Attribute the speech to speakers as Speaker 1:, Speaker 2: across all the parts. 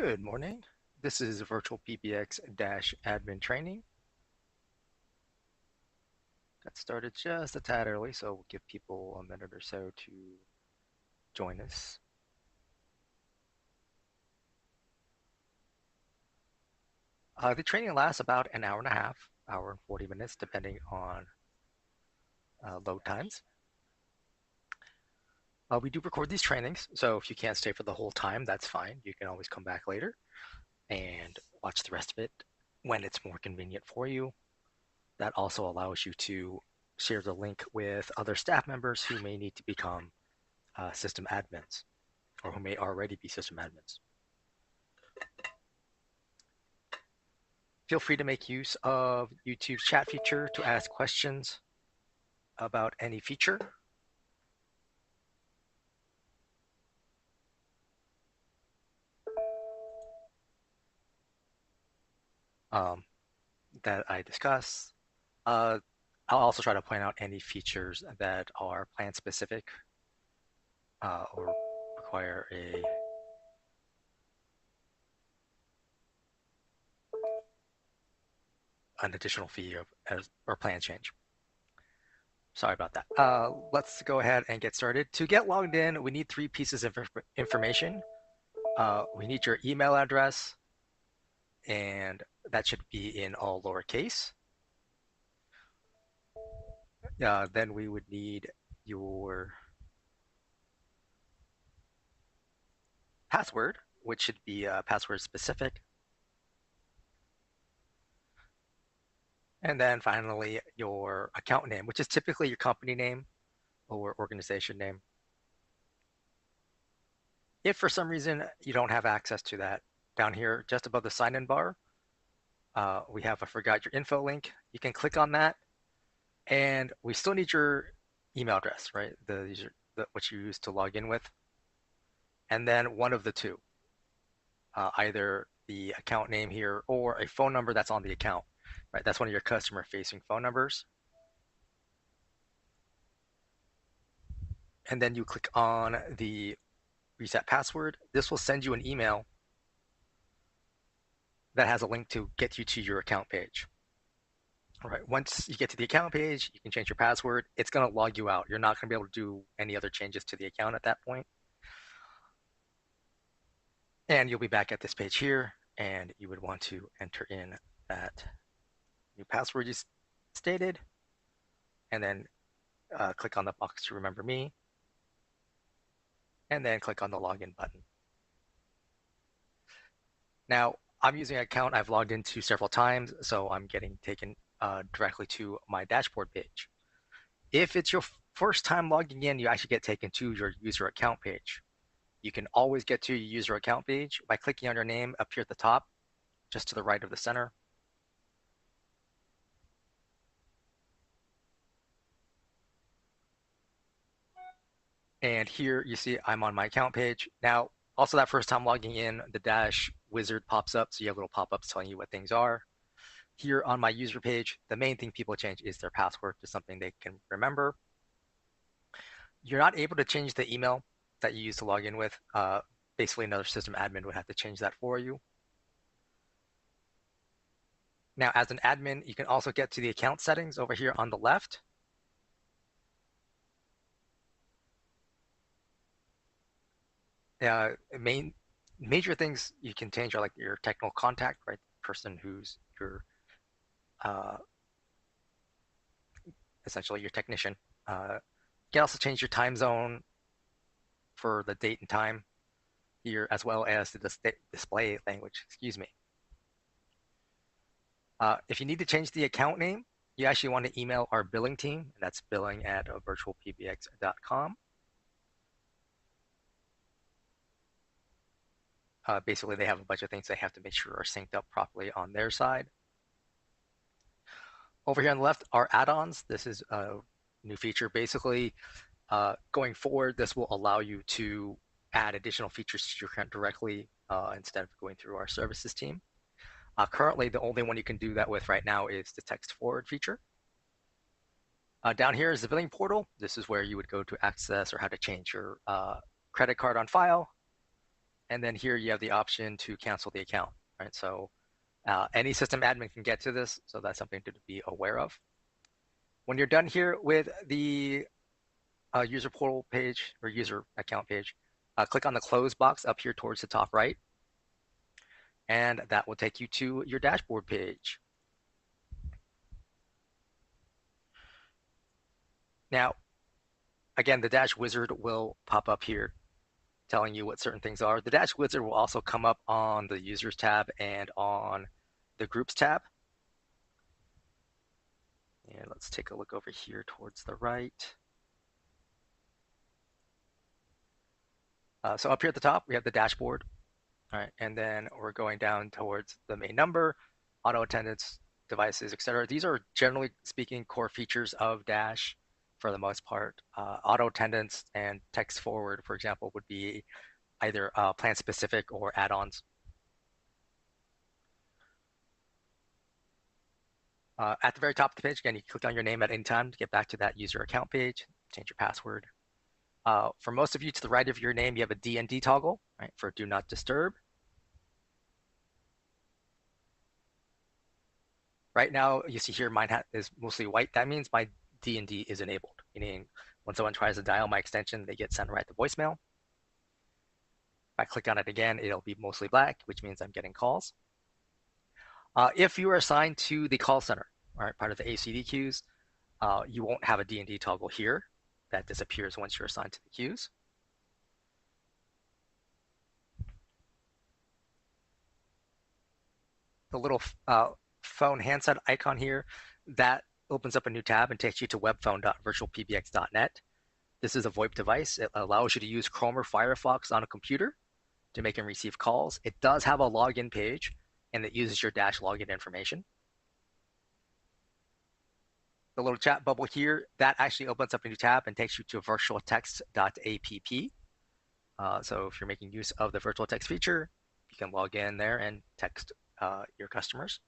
Speaker 1: Good morning. This is VirtualPBX-admin training. Got started just a tad early, so we'll give people a minute or so to join us. The training lasts about an hour and a half, hour and 40 minutes, depending on load times. We do record these trainings, so if you can't stay for the whole time, that's fine. You can always come back later and watch the rest of it when it's more convenient for you. That also allows you to share the link with other staff members who may need to become system admins or who may already be system admins. Feel free to make use of YouTube's chat feature to ask questions about any feature. That I discuss. I'll also try to point out any features that are plan specific or require an additional fee or plan change. Sorry about that. Let's go ahead and get started. To get logged in, we need 3 pieces of information. We need your email address, and that should be in all lowercase. Then we would need your password, which should be password specific. And then finally, your account name, which is typically your company name or organization name. If for some reason you don't have access to that, down here just above the sign-in bar, we have a forgot your info link. You can click on that, and we still need your email address, right? What you use to log in with. And then one of the two, either the account name here or a phone number that's on the account, right? That's one of your customer-facing phone numbers. And then you click on the reset password. This will send you an email that has a link to get you to your account page. All right, once you get to the account page, you can change your password. It's going to log you out. You're not going to be able to do any other changes to the account at that point. And you'll be back at this page here, and you would want to enter in that new password you stated, and then click on the box to remember me, and then click on the login button. Now, I'm using an account I've logged into several times, so I'm getting taken directly to my dashboard page. If it's your first time logging in, you actually get taken to your user account page. You can always get to your user account page by clicking on your name up here at the top, just to the right of the center. And here you see I'm on my account page. Now, also that first time logging in, the dash wizard pops up, so you have little pop-ups telling you what things are. Here on my user page, the main thing people change is their password to something they can remember. You're not able to change the email that you use to log in with. Basically, another system admin would have to change that for you. Now, as an admin, you can also get to the account settings over here on the left. Major things you can change are like your technical contact, right? The person who's your essentially your technician. You can also change your time zone for the date and time here, as well as the display language, excuse me. If you need to change the account name, you actually want to email our billing team, and that's billing@virtualpbx.com. Basically, they have a bunch of things they have to make sure are synced up properly on their side. Over here on the left are add-ons. This is a new feature. Basically, going forward, this will allow you to add additional features to your account directly instead of going through our services team. Currently, the only one you can do that with right now is the text forward feature. Down here is the billing portal. This is where you would go to access or how to change your credit card on file. and then here you have the option to cancel the account, right? So any system admin can get to this, so that's something to be aware of. When you're done here with the user portal page or user account page, click on the close box up here towards the top right, and that will take you to your dashboard page. Now, again, the Dash Wizard will pop up here telling you what certain things are. The Dash Wizard will also come up on the Users tab and on the Groups tab. And let's take a look over here towards the right. So up here at the top, we have the dashboard. All right, and then we're going down towards the main number, auto attendance, devices, etc. These are generally speaking core features of Dash for the most part. Auto attendance and text forward, for example, would be either plan specific or add-ons. At the very top of the page, again, you click on your name at any time to get back to that user account page, change your password. For most of you, to the right of your name, you have a D&D toggle, right, for Do Not Disturb. Right now, you see here, mine is mostly white. That means my D&D is enabled, meaning when someone tries to dial my extension, they get sent right to voicemail. If I click on it again, it'll be mostly black, which means I'm getting calls. If you are assigned to the call center, all right, part of the ACD queues, you won't have a D&D toggle here. That disappears once you're assigned to the queues. The little phone handset icon here, that opens up a new tab and takes you to webphone.virtualpbx.net. This is a VoIP device. It allows you to use Chrome or Firefox on a computer to make and receive calls. It does have a login page, and it uses your Dash login information. The little chat bubble here, that actually opens up a new tab and takes you to virtualtext.app. So if you're making use of the virtual text feature, you can log in there and text your customers.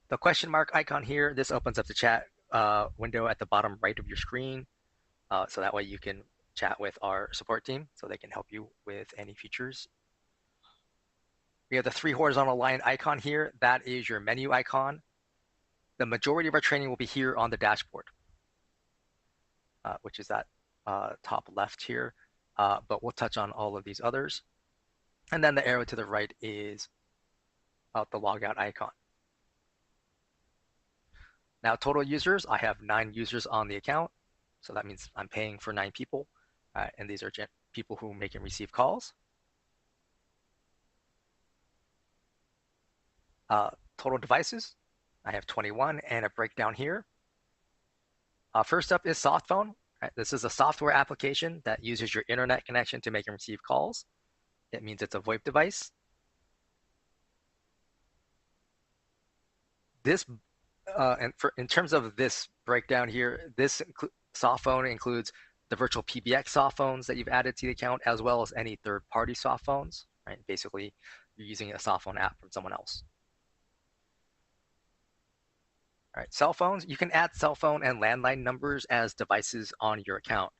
Speaker 1: The question mark icon here, this opens up the chat window at the bottom right of your screen. So that way you can chat with our support team so they can help you with any features. We have the 3 horizontal line icon here. That is your menu icon. The majority of our training will be here on the dashboard, which is that top left here. But we'll touch on all of these others. And then the arrow to the right is the logout icon. Now, total users, I have 9 users on the account. So that means I'm paying for 9 people. And these are people who make and receive calls. Total devices, I have 21, and a breakdown here. First up is Softphone. Right? This is a software application that uses your internet connection to make and receive calls. It means it's a VoIP device. This, in terms of this breakdown here, this Softphone includes the VirtualPBX soft phones that you've added to the account, as well as any third-party soft phones. Right? Basically, you're using a soft phone app from someone else. All right, cell phones, you can add cell phone and landline numbers as devices on your account.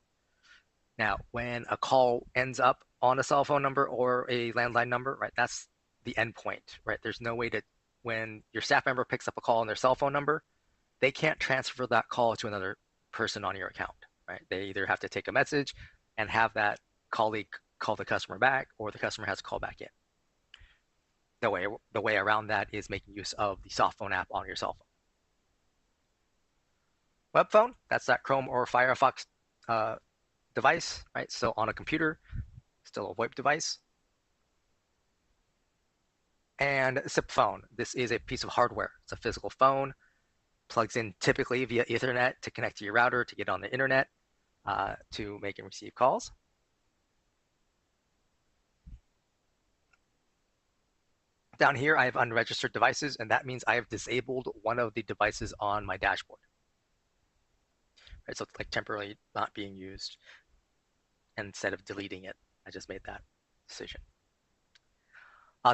Speaker 1: Now, when a call ends up on a cell phone number or a landline number, right, that's the endpoint, right? There's no way to, when your staff member picks up a call on their cell phone number, they can't transfer that call to another person on your account, right? They either have to take a message and have that colleague call the customer back, or the customer has to call back in. The way around that is making use of the soft phone app on your cell phone. Web phone, that's that Chrome or Firefox device, right? So on a computer, still a VoIP device. And SIP phone, this is a piece of hardware. It's a physical phone, plugs in typically via Ethernet to connect to your router to get on the internet to make and receive calls. Down here, I have unregistered devices, and that means I have disabled one of the devices on my dashboard. Right, so it's like temporarily not being used. And instead of deleting it, I just made that decision.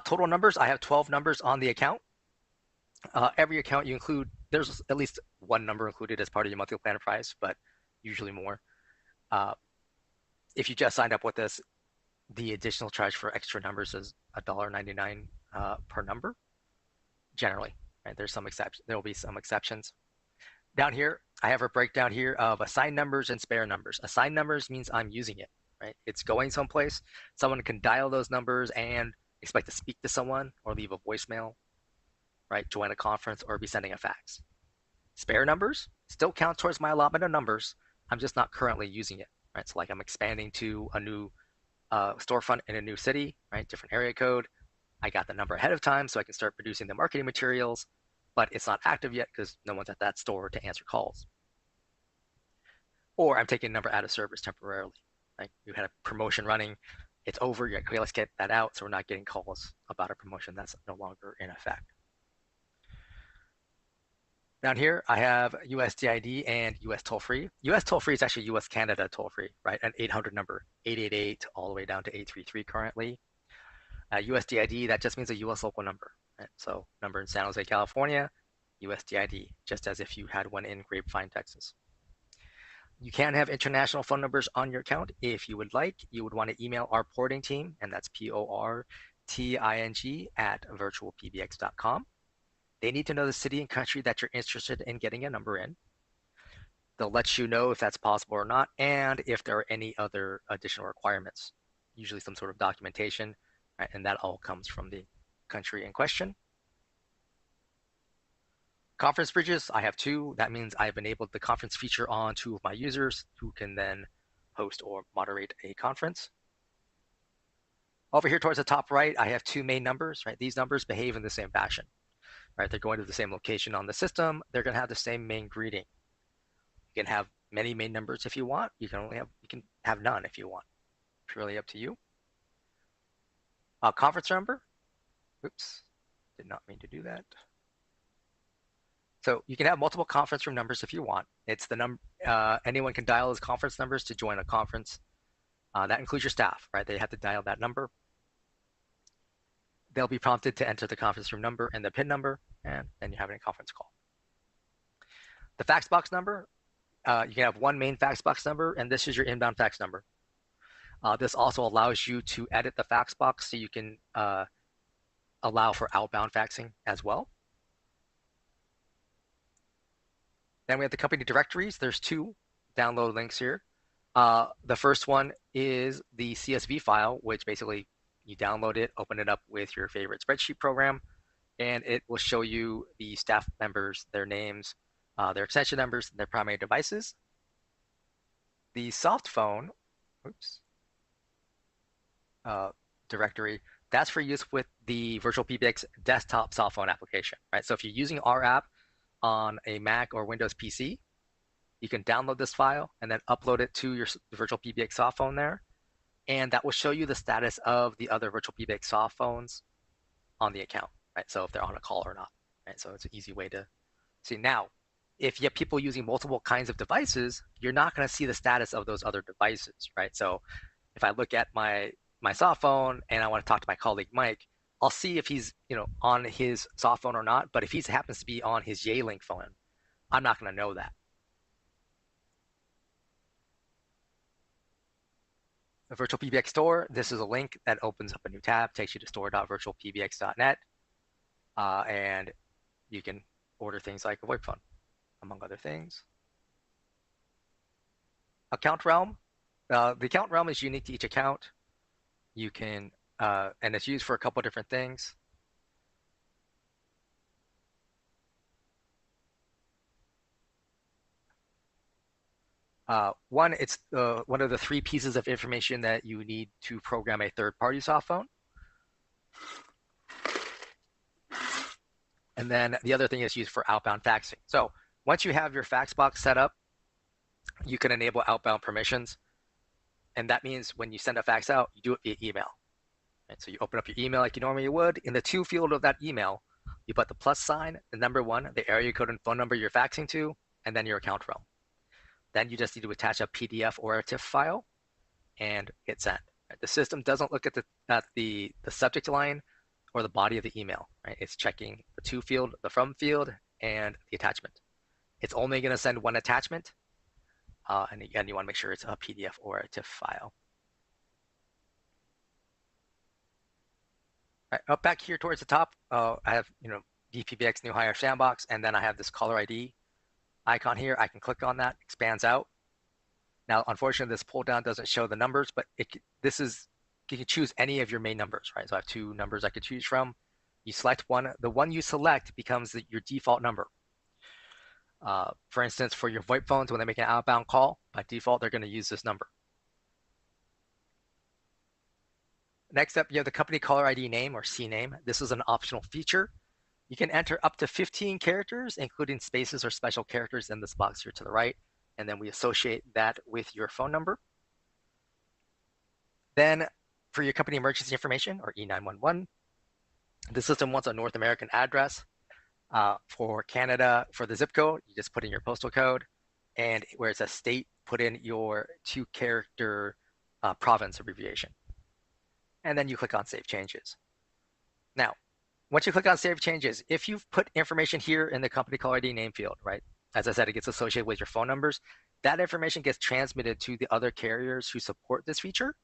Speaker 1: Total numbers, I have 12 numbers on the account. Every account you include, there's at least one number included as part of your monthly plan price, but usually more. If you just signed up with this, The additional charge for extra numbers is $1.99 per number, generally. Right? There's some exceptions. There will be some exceptions. Down here, I have a breakdown here of assigned numbers and spare numbers. Assigned numbers means I'm using it, right? It's going someplace. Someone can dial those numbers and expect to speak to someone or leave a voicemail, right? Join a conference or be sending a fax. Spare numbers still count towards my allotment of numbers. I'm just not currently using it, right? So like I'm expanding to a new storefront in a new city, right? Different area code. I got the number ahead of time so I can start producing the marketing materials, but it's not active yet because no one's at that store to answer calls. Or I'm taking a number out of service temporarily. Right? You had a promotion running, it's over. You're like, okay, let's get that out so we're not getting calls about a promotion that's no longer in effect. Down here, I have USDID and US toll-free. US toll-free is actually US Canada toll-free, right? An 800 number, 888 all the way down to 833 currently. USDID, that just means a US local number. Right? So number in San Jose, California, USDID, just as if you had one in Grapevine, Texas. You can have international phone numbers on your account if you would like. You would want to email our porting team, and that's porting at virtualpbx.com. They need to know the city and country that you're interested in getting a number in. They'll let you know if that's possible or not, and if there are any other additional requirements, usually some sort of documentation, right? And that all comes from the country in question. Conference bridges, I have two. That means I've enabled the conference feature on two of my users who can then host or moderate a conference. Over here towards the top right, I have two main numbers, right? These numbers behave in the same fashion, right? They're going to the same location on the system. They're going to have the same main greeting. You can have many main numbers if you want. You can have none if you want. It's really up to you. Conference number. Oops, did not mean to do that. So you can have multiple conference room numbers if you want. It's the number anyone can dial as conference numbers to join a conference. That includes your staff, right? They have to dial that number. They'll be prompted to enter the conference room number and the PIN number, and then you're having a conference call. The fax box number, you can have one main fax box number, and this is your inbound fax number. This also allows you to edit the fax box so you can allow for outbound faxing as well. Then we have the company directories. There's two download links here. The first one is the CSV file, which basically you download it, open it up with your favorite spreadsheet program, and it will show you the staff members, their names, their extension numbers, and their primary devices. The soft phone, directory, that's for use with the VirtualPBX desktop soft phone application, right? So if you're using our app on a Mac or Windows PC, you can download this file and then upload it to your VirtualPBX soft phone there, and that will show you the status of the other VirtualPBX soft phones on the account, right? So if they're on a call or not, right? So it's an easy way to see. Now, if you have people using multiple kinds of devices, you're not going to see the status of those other devices, right? So if I look at my soft phone and I want to talk to my colleague Mike, I'll see if he's on his soft phone or not. But if he happens to be on his Yealink phone, I'm not going to know that. The VirtualPBX store, this is a link that opens up a new tab, takes you to store.virtualpbx.net, and you can order things like a VoIP phone, among other things. Account realm. The account realm is unique to each account. You can, and it's used for a couple of different things. One, it's one of the three pieces of information that you need to program a third-party soft phone. And then the other thing is used for outbound faxing. So once you have your fax box set up, you can enable outbound permissions. And that means when you send a fax out, you do it via email. Right? So you open up your email like you normally would. In the to field of that email, you put the plus sign, the number 1, the area code and phone number you're faxing to, and then your account realm. Then you just need to attach a PDF or a TIFF file and hit send. Right? The system doesn't look at the subject line or the body of the email. Right? It's checking the to field, the from field, and the attachment. It's only going to send one attachment. And again, you want to make sure it's a PDF or a TIFF file. Right, up back here towards the top, I have VPBX new hire sandbox, and then I have this caller ID icon here. I can click on that, expands out. Now, unfortunately, this pull down doesn't show the numbers, but this is you can choose any of your main numbers, right? So I have two numbers I could choose from. You select one. The one you select becomes your default number. For instance, for your VoIP phones, when they make an outbound call, by default, they're going to use this number. Next up, you have the company caller ID name or CNAME. This is an optional feature. You can enter up to 15 characters, including spaces or special characters in this box here to the right, and then we associate that with your phone number. Then for your company emergency information, or E911, the system wants a North American address. For Canada, for the zip code, you just put in your postal code, and where it says state, put in your 2-character province abbreviation. And then you click on Save Changes. Now, once you click on Save Changes, if you've put information here in the company caller ID name field, right, as I said, it gets associated with your phone numbers, that information gets transmitted to the other carriers who support this feature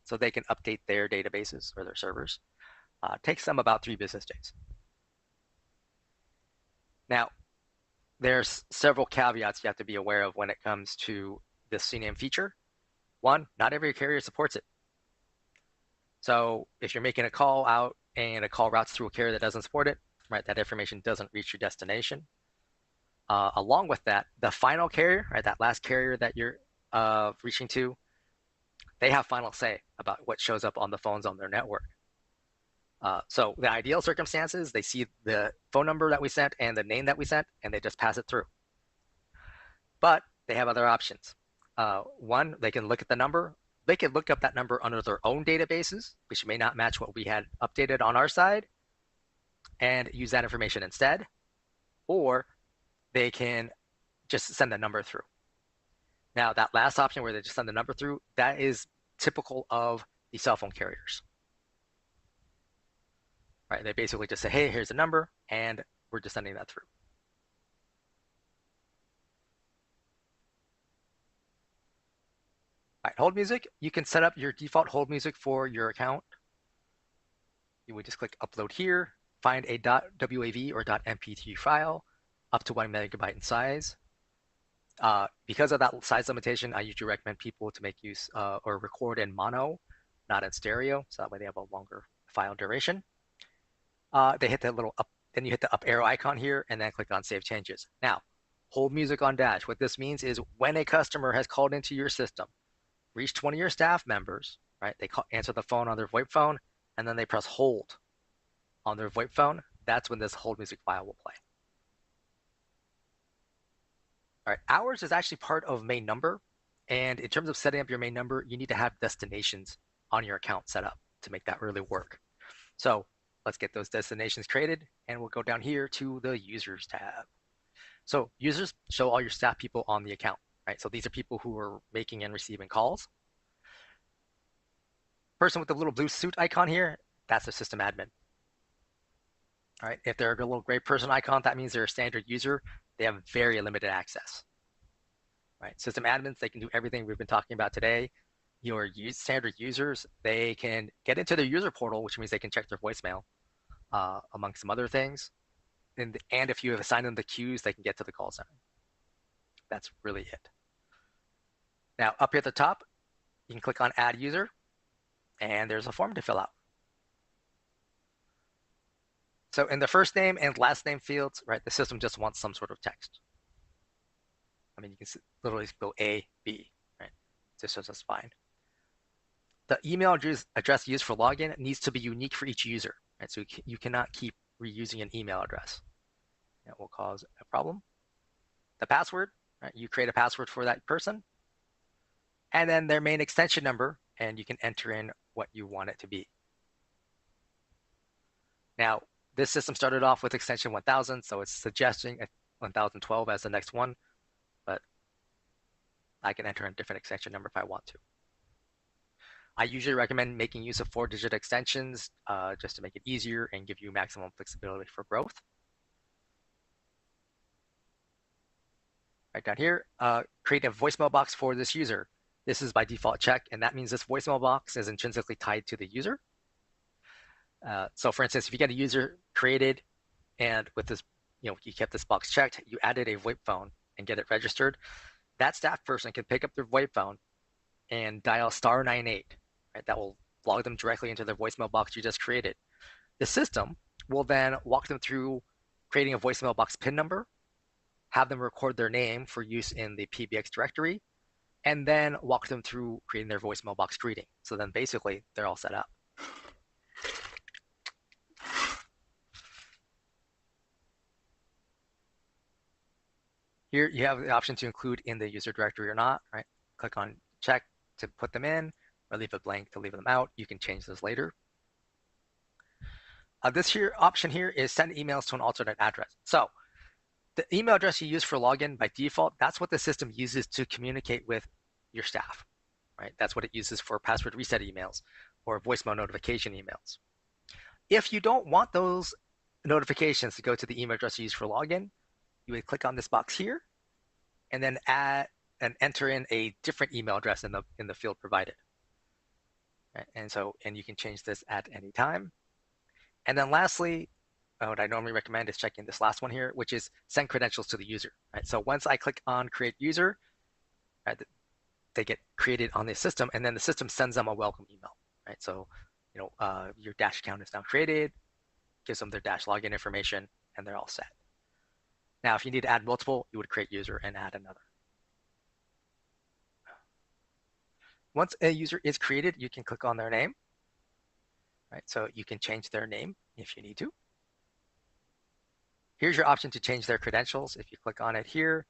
Speaker 1: so they can update their databases or their servers. It takes them about 3 business days. Now, there's several caveats you have to be aware of when it comes to this CNAME feature. One, not every carrier supports it. So if you're making a call out and a call routes through a carrier that doesn't support it, right, that information doesn't reach your destination. Along with that, the final carrier, right, that last carrier that you're reaching to, they have final say about what shows up on the phones on their network. So the ideal circumstances, they see the phone number that we sent and the name that we sent, and they just pass it through. But they have other options. One, they can look at the number. They can look up that number under their own databases, which may not match what we had updated on our side, and use that information instead. Or they can just send the number through. Now, that last option where they just send the number through, that is typical of the cell phone carriers. Right? They basically just say, hey, here's a number, and we're just sending that through. All right, hold music. You can set up your default hold music for your account. You would just click upload here, find a .wav or .mp3 file up to 1 megabyte in size. Because of that size limitation, I usually recommend people to make use or record in mono, not in stereo, so that way they have a longer file duration. They hit that little up, then you hit the up arrow icon here, and then click on Save Changes. Now, hold music on dash. What this means is when a customer has called into your system, reached one of your staff members, right? They answer the phone on their VoIP phone, and then they press hold on their VoIP phone. That's when this hold music file will play. All right, hours is actually part of main number. And in terms of setting up your main number, you need to have destinations on your account set up to make that really work. So let's get those destinations created, and we'll go down here to the users tab. So users show all your staff people on the account, right? So these are people who are making and receiving calls. Person with the little blue suit icon here, that's a system admin. All right, if they're a little gray person icon, that means they're a standard user. They have very limited access. Right, system admins, they can do everything we've been talking about today. Your standard users, they can get into their user portal, which means they can check their voicemail, among some other things. And if you have assigned them the queues, they can get to the call center. That's really it. Now, up here at the top, you can click on Add User, and there's a form to fill out. So in the first name and last name fields, right, the system just wants some sort of text. I mean, you can literally go A, B, right? This is just fine. The email address used for login needs to be unique for each user, right? So you cannot keep reusing an email address. That will cause a problem. The password, right? You create a password for that person, and then their main extension number, and you can enter in what you want it to be. Now, this system started off with extension 1000, so it's suggesting 1012 as the next one, but I can enter a different extension number if I want to. I usually recommend making use of 4-digit extensions just to make it easier and give you maximum flexibility for growth. Right down here, create a voicemail box for this user. This is by default check, and that means this voicemail box is intrinsically tied to the user. So for instance, if you get a user created and with this, you kept this box checked, you added a VoIP phone and get it registered, that staff person can pick up their VoIP phone and dial *98, right? That will log them directly into their voicemail box you just created. The system will then walk them through creating a voicemail box PIN number, have them record their name for use in the PBX directory, and then walk them through creating their voicemail box greeting. So then basically they're all set up. Here you have the option to include in the user directory or not, right? Click on check to put them in, or leave it blank to leave them out. You can change this later. This here option here is send emails to an alternate address. So the email address you use for login by default, that's what the system uses to communicate with your staff, right? That's what it uses for password reset emails or voicemail notification emails. If you don't want those notifications to go to the email address you use for login, you would click on this box here and then add and enter in a different email address in the field provided. Right? And you can change this at any time. And then lastly, what I normally recommend is checking this last one here, which is send credentials to the user. Right? So once I click on create user, right, they get created on the system, and then the system sends them a welcome email. Right? So your Dash account is now created, gives them their Dash login information, and they're all set. Now, if you need to add multiple, you would create user and add another. Once a user is created, you can click on their name. Right? So you can change their name if you need to. Here's your option to change their credentials. If you click on it here,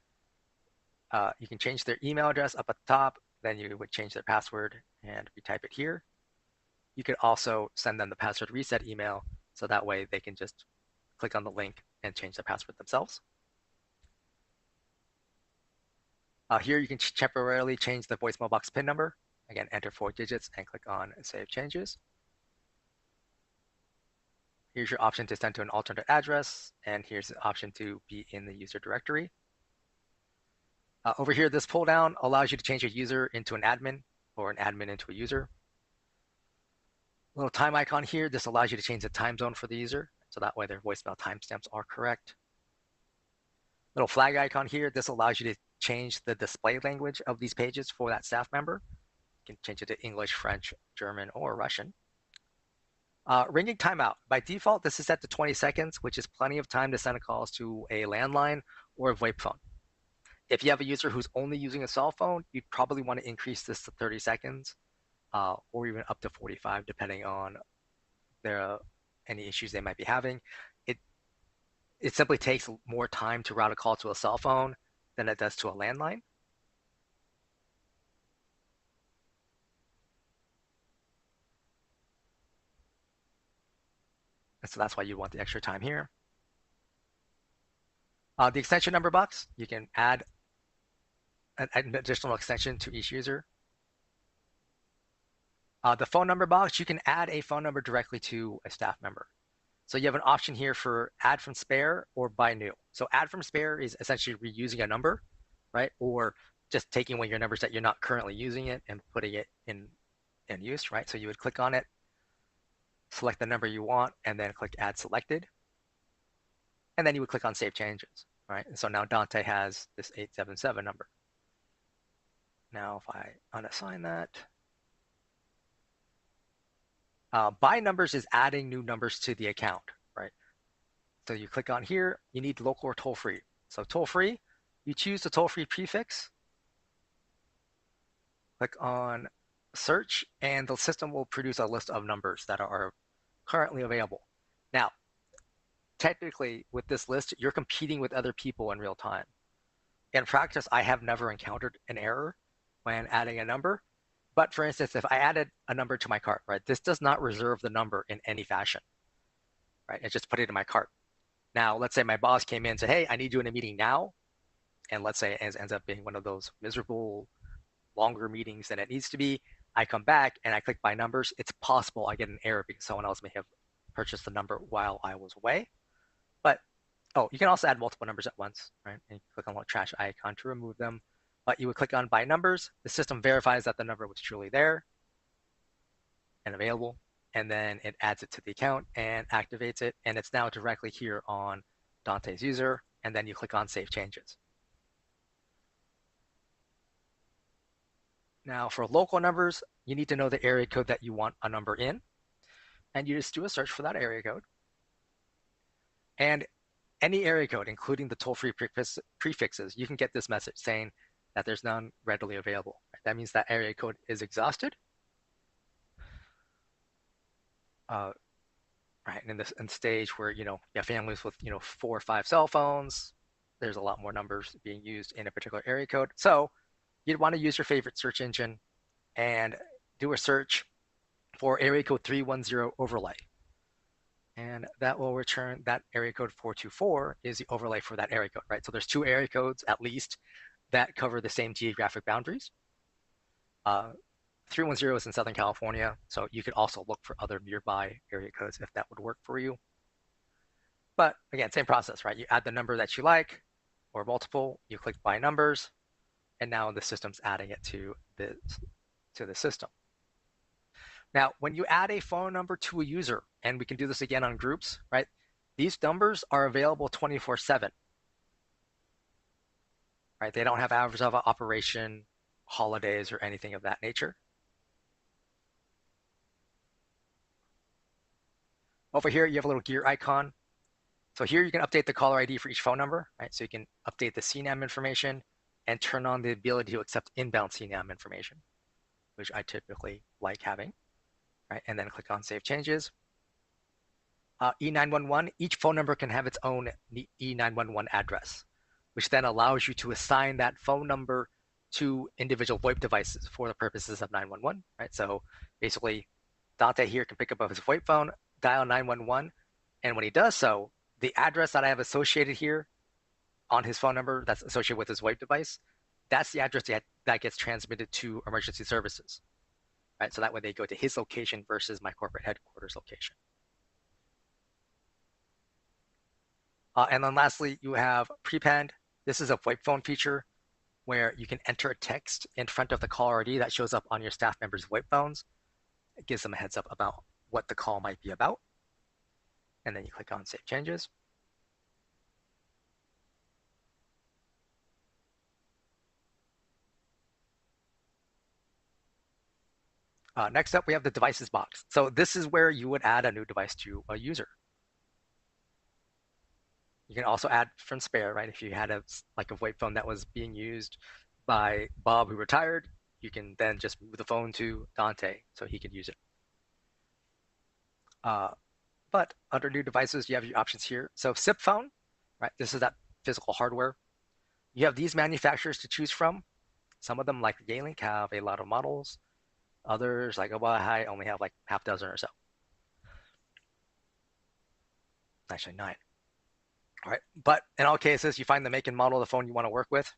Speaker 1: you can change their email address up at the top. Then you would change their password and retype it here. You could also send them the password reset email, so that way they can just click on the link and change the password themselves. Here you can temporarily change the voicemail box PIN number. Again, enter 4 digits and click on Save Changes. Here's your option to send to an alternate address, and here's the option to be in the user directory. Over here, this pull down allows you to change a user into an admin or an admin into a user. Little time icon here, this allows you to change the time zone for the user, so that way their voicemail timestamps are correct. Little flag icon here, this allows you to change the display language of these pages for that staff member. You can change it to English, French, German, or Russian. Ringing timeout. By default, this is set to 20 seconds, which is plenty of time to send calls to a landline or a VoIP phone. If you have a user who's only using a cell phone, you'd probably want to increase this to 30 seconds or even up to 45, depending on any issues they might be having. It simply takes more time to route a call to a cell phone than it does to a landline. And so that's why you want the extra time here. The extension number box, you can add an additional extension to each user. The phone number box, you can add a phone number directly to a staff member. So you have an option here for add from spare or buy new. So add from spare is essentially reusing a number, right? Or just taking one of your numbers that you're not currently using it and putting it in use, right? So you would click on it, select the number you want, and then click add selected. And then you would click on save changes, right? And so now Dante has this 877 number. Now if I unassign that, buy numbers is adding new numbers to the account, right? So you click on here, you need local or toll free. So toll free, you choose the toll free prefix, click on search, and the system will produce a list of numbers that are currently available. Now, technically with this list, you're competing with other people in real time. In practice, I have never encountered an error when adding a number. But for instance, if I added a number to my cart, right, this does not reserve the number in any fashion, right? It just put it in my cart. Now, let's say my boss came in and said, hey, I need you in a meeting now. And let's say it ends up being one of those miserable, longer meetings than it needs to be. I come back and I click by numbers. It's possible I get an error because someone else may have purchased the number while I was away. But, you can also add multiple numbers at once, right? And you click on the trash icon to remove them. But you would click on by numbers. The system verifies that the number was truly there and available. and then it adds it to the account and activates it, and it's now directly here on Dante's user, and then you click on Save Changes. Now for local numbers, you need to know the area code that you want a number in, and you just do a search for that area code. And any area code, including the toll-free prefixes, you can get this message saying that there's none readily available. That means that area code is exhausted. Right, in this stage where you have families with 4 or 5 cell phones, there's a lot more numbers being used in a particular area code. So you'd want to use your favorite search engine and do a search for area code 310 overlay. And that will return that area code 424 is the overlay for that area code, right? So there's 2 area codes at least that cover the same geographic boundaries. 310 is in Southern California, so you could also look for other nearby area codes if that would work for you. But again, same process, right? You add the number that you like or multiple, you click by numbers, and now the system's adding it to the system. Now, when you add a phone number to a user, and we can do this again on groups, right? These numbers are available 24/7, right? They don't have hours of operation, holidays, or anything of that nature. Over here, you have a little gear icon. So here you can update the caller ID for each phone number, right? So you can update the CNAM information and turn on the ability to accept inbound CNAM information, which I typically like having, right? And then click on Save Changes. E911, each phone number can have its own E911 address, which then allows you to assign that phone number to individual VoIP devices for the purposes of 911, right? So basically, Dante here can pick up his VoIP phone, dial 911, and when he does so, the address that I have associated here on his phone number that's associated with his VoIP device, that's the address that gets transmitted to emergency services, right? So that way they go to his location versus my corporate headquarters location. And then lastly, you have prepend. This is a VoIP phone feature where you can enter a text in front of the caller ID that shows up on your staff members' VoIP phones. It gives them a heads up about what the call might be about. And then you click on Save Changes. Next up, we have the devices box. So this is where you would add a new device to a user. You can also add from spare, right? If you had a VoIP phone that was being used by Bob who retired, you can then just move the phone to Dante so he could use it. But under new devices, you have your options here. So SIP phone, right? This is that physical hardware. You have these manufacturers to choose from. Some of them, like Yealink, have a lot of models. Others, like Oahi, only have like half dozen or so. Actually, 9. All right, but in all cases, you find the make and model of the phone you want to work with.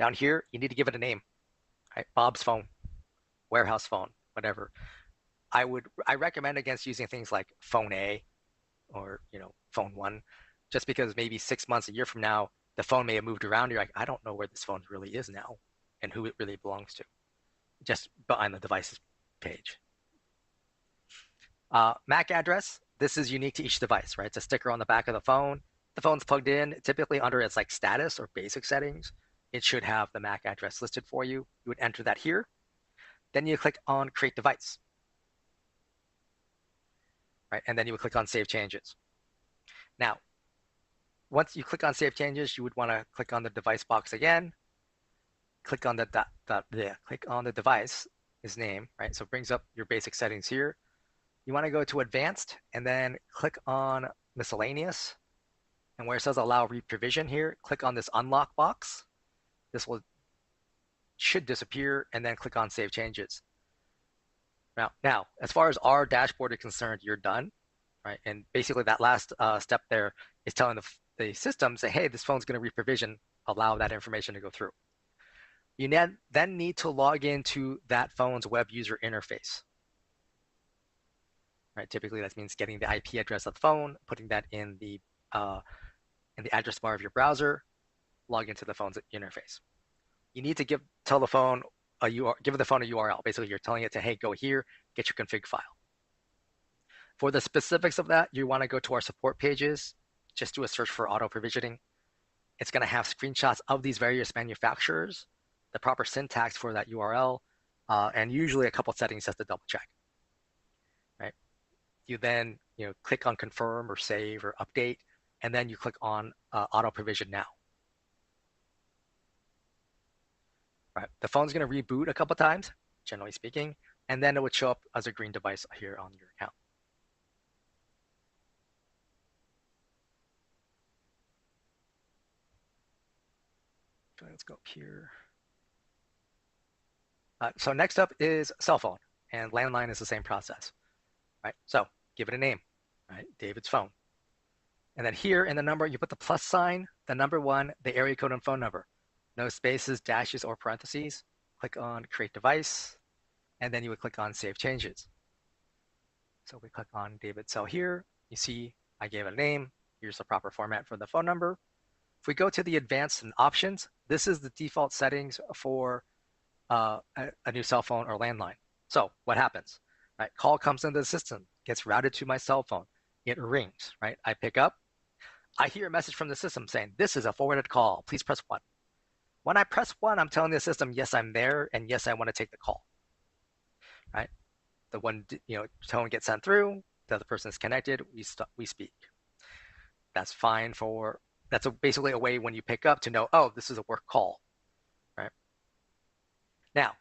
Speaker 1: Down here, you need to give it a name, right? Bob's phone, warehouse phone, whatever. I recommend against using things like phone A or phone 1, just because maybe 6 months, a year from now, the phone may have moved around. You're like, I don't know where this phone really is now and who it really belongs to, just behind the devices page. MAC address. This is unique to each device, right? It's a sticker on the back of the phone. The phone's plugged in, typically under its like status or basic settings. It should have the MAC address listed for you. You would enter that here. Then you click on Create Device, right? And then you would click on Save Changes. Now, once you click on Save Changes, you would want to click on the device box again. Click on click on the device's name, right? So it brings up your basic settings here. You want to go to Advanced and then click on Miscellaneous. And where it says Allow Reprovision here, click on this Unlock box. This should disappear, and then click on Save Changes. Now, as far as our dashboard is concerned, you're done, right? And basically that last step there is telling the system, say, hey, this phone's going to reprovision, allow that information to go through. You then need to log into that phone's web user interface. Right? Typically, that means getting the IP address of the phone, putting that in the address bar of your browser, log into the phone's interface. You need to give the phone a URL. Basically, you're telling it to, hey, go here, get your config file. For the specifics of that, you want to go to our support pages, just do a search for auto provisioning. It's going to have screenshots of these various manufacturers, the proper syntax for that URL, and usually a couple settings just to double check. Right? You then click on confirm or save or update, and then you click on auto provision now. Right? The phone's going to reboot a couple times, generally speaking, and then it would show up as a green device here on your account. Okay, let's go up here. So next up is cell phone, and landline is the same process. Right? So give it a name, right? David's phone. And then here in the number, you put the plus sign, the number 1, the area code and phone number. No spaces, dashes, or parentheses. Click on create device, and then you would click on save changes. So we click on David's cell here. You see I gave it a name. Here's the proper format for the phone number. If we go to the advanced and options, this is the default settings for a new cell phone or landline. So what happens? Right? Call comes into the system, gets routed to my cell phone. It rings, right? I pick up. I hear a message from the system saying, this is a forwarded call. Please press 1. When I press 1, I'm telling the system, yes, I'm there, and yes, I want to take the call. Right? The one tone gets sent through, the other person is connected, we speak. That's fine that's basically a way when you pick up to know, oh, this is a work call. Right? Now,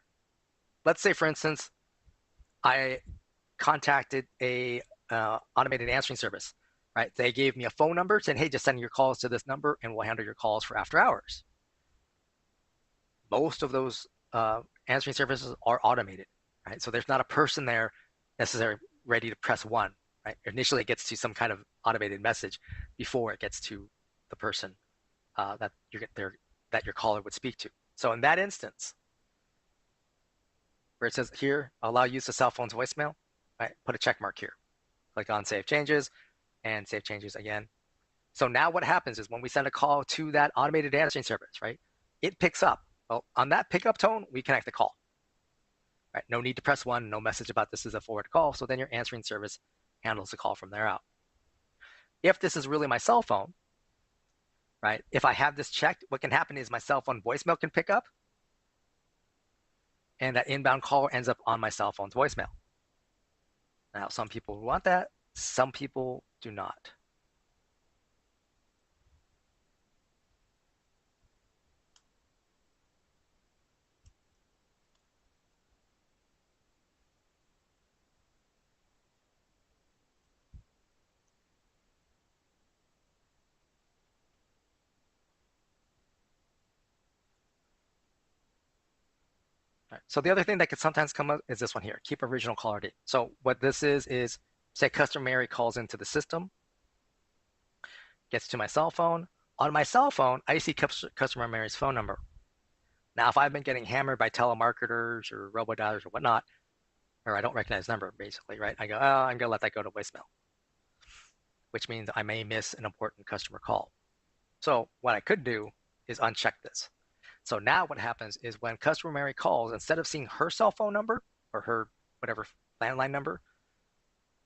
Speaker 1: let's say, for instance, I contacted a automated answering service. Right? They gave me a phone number saying, hey, just send your calls to this number and we'll handle your calls for after hours. Most of those answering services are automated, right? So there's not a person there necessarily ready to press 1, right? Initially, it gets to some kind of automated message before it gets to the person that your caller would speak to. So in that instance, where it says here, allow use of cell phone's voicemail, right? Put a check mark here. Click on save changes and save changes again. So now what happens is when we send a call to that automated answering service, right? It picks up. Well, on that pickup tone, we connect the call. Right? No need to press 1, no message about this is a forward call. So then your answering service handles the call from there out. If this is really my cell phone, right? If I have this checked, what can happen is my cell phone voicemail can pick up, and that inbound call ends up on my cell phone's voicemail. Now, some people want that, some people do not. Right. So the other thing that could sometimes come up is this one here, keep original caller ID. So what this is say customer Mary calls into the system, gets to my cell phone. On my cell phone, I see customer Mary's phone number. Now, if I've been getting hammered by telemarketers or robo-dialers or whatnot, or I don't recognize the number, basically, right? I go, oh, I'm going to let that go to voicemail, which means I may miss an important customer call. So what I could do is uncheck this. So now what happens is when customer Mary calls, instead of seeing her cell phone number or her whatever landline number,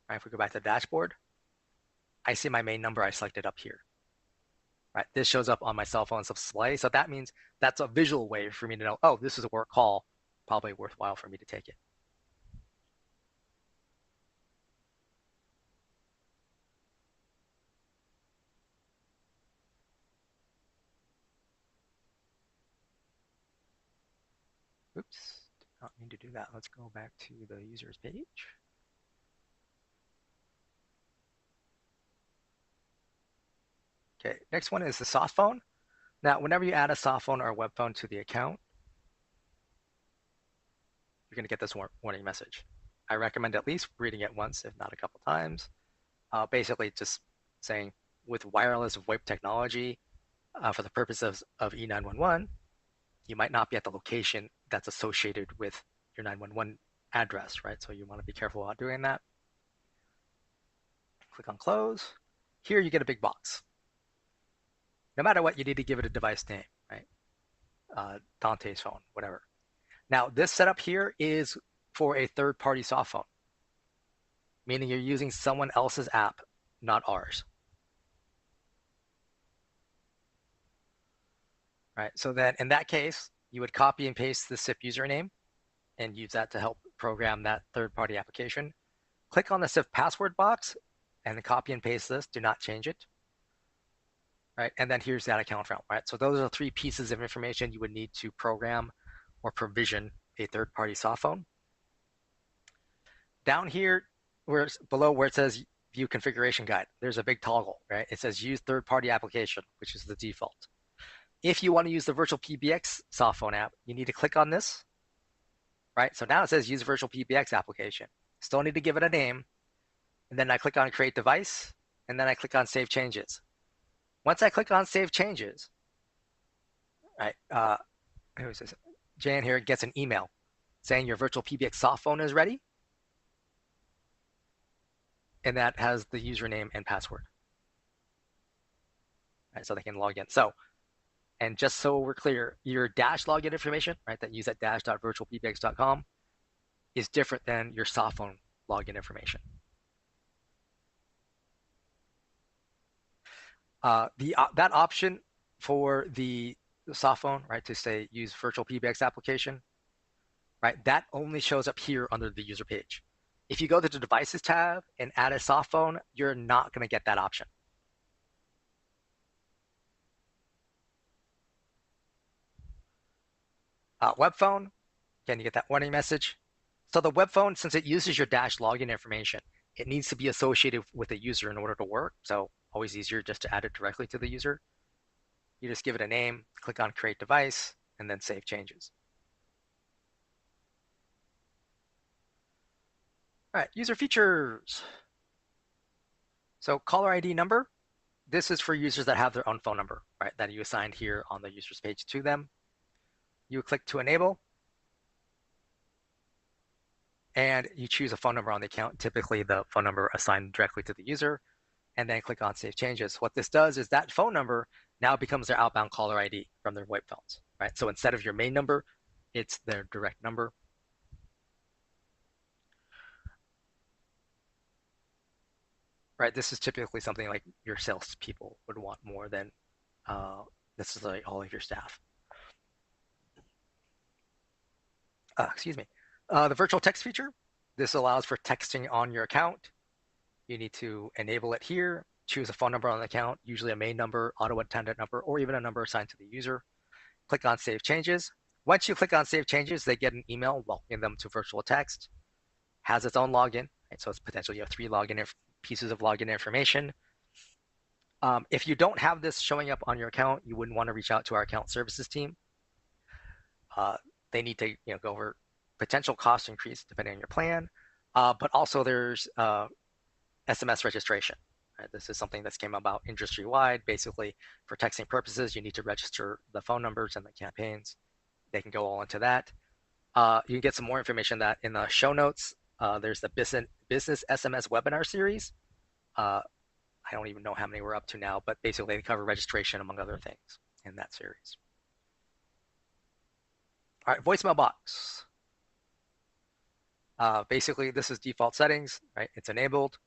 Speaker 1: right, if we go back to the dashboard, I see my main number I selected up here. Right, this shows up on my cell phone's display. So that means that's a visual way for me to know, oh, this is a work call, probably worthwhile for me to take it. Oops, did not mean to do that. Let's go back to the user's page. Okay, next one is the soft phone. Now, whenever you add a soft phone or a web phone to the account, you're going to get this warning message. I recommend at least reading it once, if not a couple times. Basically, just saying with wireless VoIP technology, for the purposes of E911, you might not be at the location that's associated with your 911 address, right? So you want to be careful about doing that. Click on close. Here you get a big box. No matter what, you need to give it a device name, right? Dante's phone, whatever. Now, this setup here is for a third-party soft phone. meaning you're using someone else's app, not ours. Right. So then in that case, you would copy and paste the SIP username and use that to help program that third-party application. Click on the SIP password box and then copy and paste this. Do not change it. Right. And then here's that account from. Right. So those are 3 pieces of information you would need to program or provision a third-party soft phone. Down here, below where it says view configuration guide, there's a big toggle, right? It says use third-party application, which is the default. If you want to use the VirtualPBX soft phone app, you need to click on this, right? So now it says use VirtualPBX application. Still need to give it a name. And then I click on create device, and then I click on save changes. Once I click on save changes, right, who's this? Jan here gets an email saying your VirtualPBX soft phone is ready. And that has the username and password. Right, so they can log in. So, and just so we're clear, your dash login information, right, that you use at dash.virtualpbx.com is different than your soft phone login information. That option for the soft phone, right, to say use VirtualPBX application, right, that only shows up here under the user page. If you go to the devices tab and add a soft phone, you're not going to get that option. Web phone, again, you get that warning message. So the web phone, since it uses your dash login information, it needs to be associated with a user in order to work. So always easier just to add it directly to the user. You just give it a name, click on create device, and then save changes. All right, user features. So caller ID number, this is for users that have their own phone number, right, that you assigned here on the user's page to them. You click to enable, and you choose a phone number on the account, typically the phone number assigned directly to the user, and then click on save changes. What this does is that phone number now becomes their outbound caller ID from their VoIP phones, right? So instead of your main number, it's their direct number. Right, this is typically something like your salespeople would want more than necessarily all of your staff. Excuse me. The virtual text feature, this allows for texting on your account. You need to enable it here, choose a phone number on the account, usually a main number, auto-attendant number, or even a number assigned to the user. Click on Save Changes. Once you click on Save Changes, they get an email welcoming them to virtual text. Has its own login, right? So it's potentially you have 3 pieces of login information. If you don't have this showing up on your account, you wouldn't want to reach out to our account services team. They need to go over potential cost increase depending on your plan, but also there's SMS registration. Right? This is something that's came about industry-wide. Basically, for texting purposes, you need to register the phone numbers and the campaigns. They can go all into that. You can get some more information that in the show notes. There's the business SMS webinar series. I don't even know how many we're up to now, but basically they cover registration among other things in that series. All right, voicemail box. Basically, this is default settings, right? It's enabled.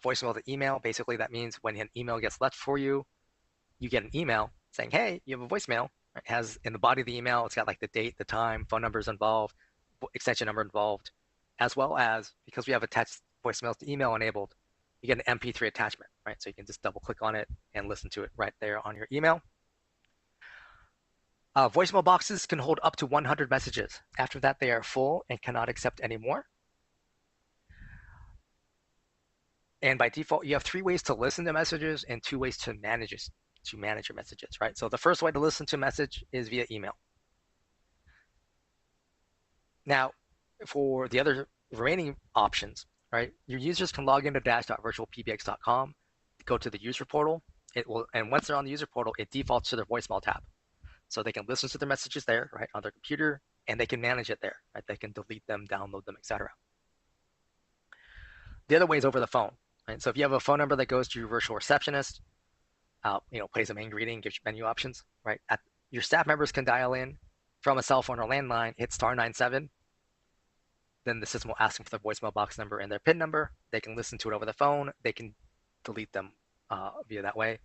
Speaker 1: Voicemail to email, basically that means when an email gets left for you, you get an email saying, hey, you have a voicemail. It has in the body of the email, it's got like the date, the time, phone numbers involved, extension number involved, as well as, because we have attached voicemails to email enabled, you get an MP3 attachment, right? So you can just double click on it and listen to it right there on your email. Voicemail boxes can hold up to 100 messages. After that, they are full and cannot accept any more. And by default, you have 3 ways to listen to messages and 2 ways to manage your messages, right? So the first way to listen to a message is via email. Now, for the other remaining options, right, your users can log into dash.virtualpbx.com, go to the user portal. And once they're on the user portal, it defaults to their voicemail tab. So they can listen to their messages there, right, on their computer, and they can manage it there, right? They can delete them, download them, etc. The other way is over the phone, right? So if you have a phone number that goes to your virtual receptionist, plays a main greeting, gives you menu options, right? Your staff members can dial in from a cell phone or landline, hit *97, then the system will ask them for the voicemail box number and their PIN number. They can listen to it over the phone. They can delete them via that way.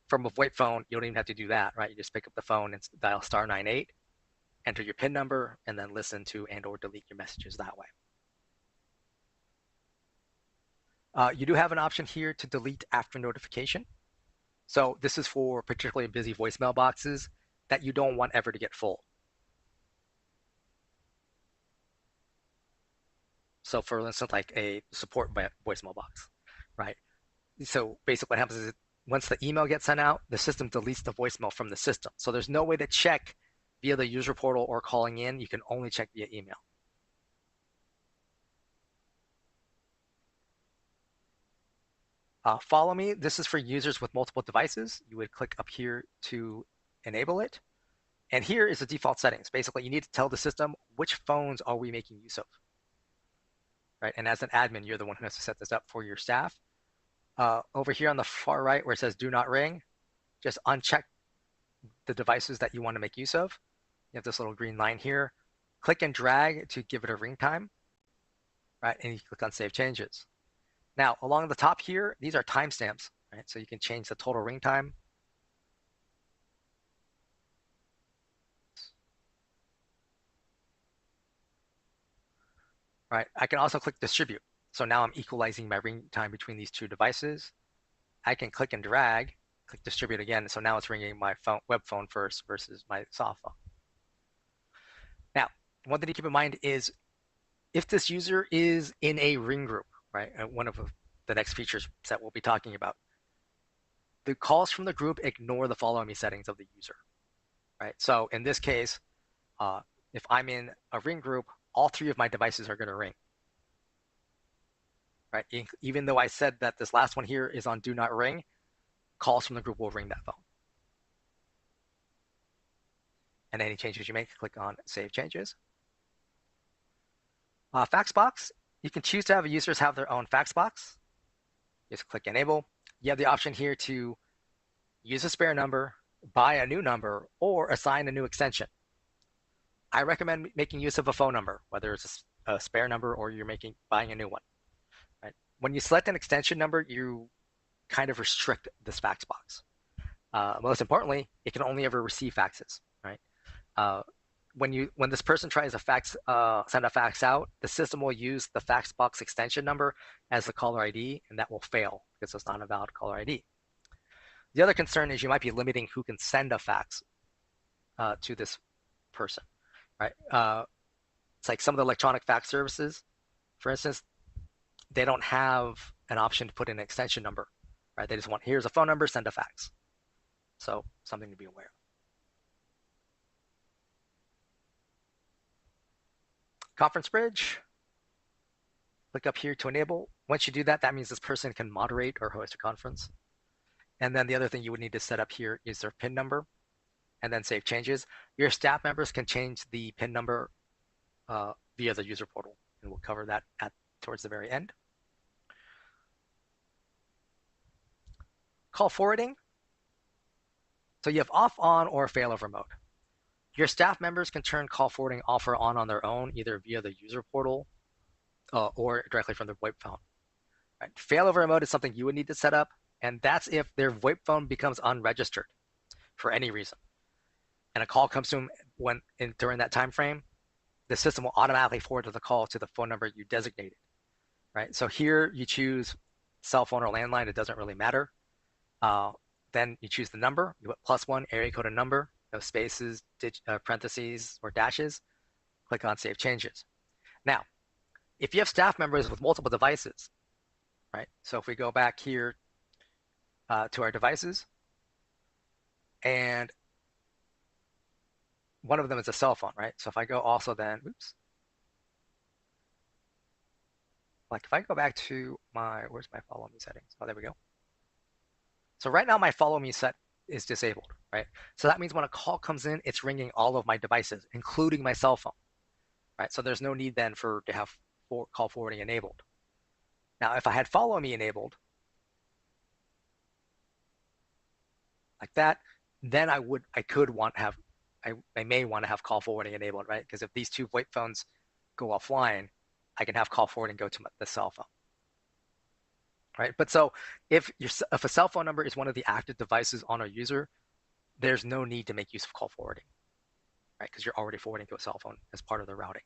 Speaker 1: From a VoIP phone, you don't even have to do that, right? You just pick up the phone and dial *98, enter your PIN number, and then listen to and or delete your messages that way. You do have an option here to delete after notification. So this is for particularly busy voicemail boxes that you don't want ever to get full. So for instance, like a support voicemail box, right? So basically what happens is once the email gets sent out, the system deletes the voicemail from the system. So there's no way to check via the user portal or calling in. You can only check via email. Follow me. This is for users with multiple devices. You would click up here to enable it. And here is the default settings. Basically, you need to tell the system which phones are we making use of. Right? And as an admin, you're the one who has to set this up for your staff. Over here on the far right where it says do not ring, just uncheck the devices that you want to make use of. You have this little green line here. Click and drag to give it a ring time. Right? And you click on Save Changes. Now, along the top here, these are timestamps, right? So you can change the total ring time. Right? I can also click Distribute. So now I'm equalizing my ring time between these two devices. I can click and drag, click Distribute again. So now it's ringing my phone, web phone first versus my soft phone. Now, one thing to keep in mind is if this user is in a ring group, right? One of the next features that we'll be talking about. The calls from the group ignore the follow me settings of the user, right? So in this case, if I'm in a ring group, all three of my devices are going to ring, right? Even though I said that this last one here is on do not ring, calls from the group will ring that phone. And any changes you make, click on Save Changes. Fax box, you can choose to have users have their own fax box. Just click Enable. You have the option here to use a spare number, buy a new number, or assign a new extension. I recommend making use of a phone number, whether it's a spare number or you're buying a new one. Right? When you select an extension number, you kind of restrict this fax box. Most importantly, it can only ever receive faxes. Right? When this person tries to send a fax out, the system will use the fax box extension number as the caller ID, and that will fail because it's not a valid caller ID. The other concern is you might be limiting who can send a fax to this person, right? It's like some of the electronic fax services, for instance, they don't have an option to put in an extension number, right? They just want, here's a phone number, send a fax. So something to be aware of. Conference bridge, click up here to enable. Once you do that, that means this person can moderate or host a conference. And then the other thing you would need to set up here is their PIN number and then save changes. Your staff members can change the PIN number via the user portal, and we'll cover that towards the very end. Call forwarding. So you have off, on, or failover mode. Your staff members can turn call forwarding off or on their own, either via the user portal or directly from their VoIP phone. Right? Failover mode is something you would need to set up, and that's if their VoIP phone becomes unregistered for any reason, and a call comes to them during that time frame. The system will automatically forward the call to the phone number you designated. Right? So here you choose cell phone or landline. It doesn't really matter. Then you choose the number. You put +1 area code and number. No spaces, parentheses, or dashes. Click on Save Changes. Now, if you have staff members with multiple devices, right? So if we go back here to our devices, and one of them is a cell phone, right? So if I go also then, like if I go back to where's my follow me settings? Oh, there we go. So right now my follow me set is disabled, right? So that means when a call comes in, it's ringing all of my devices, including my cell phone, right? So there's no need then to have call forwarding enabled. Now, if I had follow me enabled, like that, then I may want to have call forwarding enabled, right? Because if these two VoIP phones go offline, I can have call forwarding go to the cell phone. Right? But so if a cell phone number is one of the active devices on a user, there's no need to make use of call forwarding, right? Because you're already forwarding to a cell phone as part of the routing.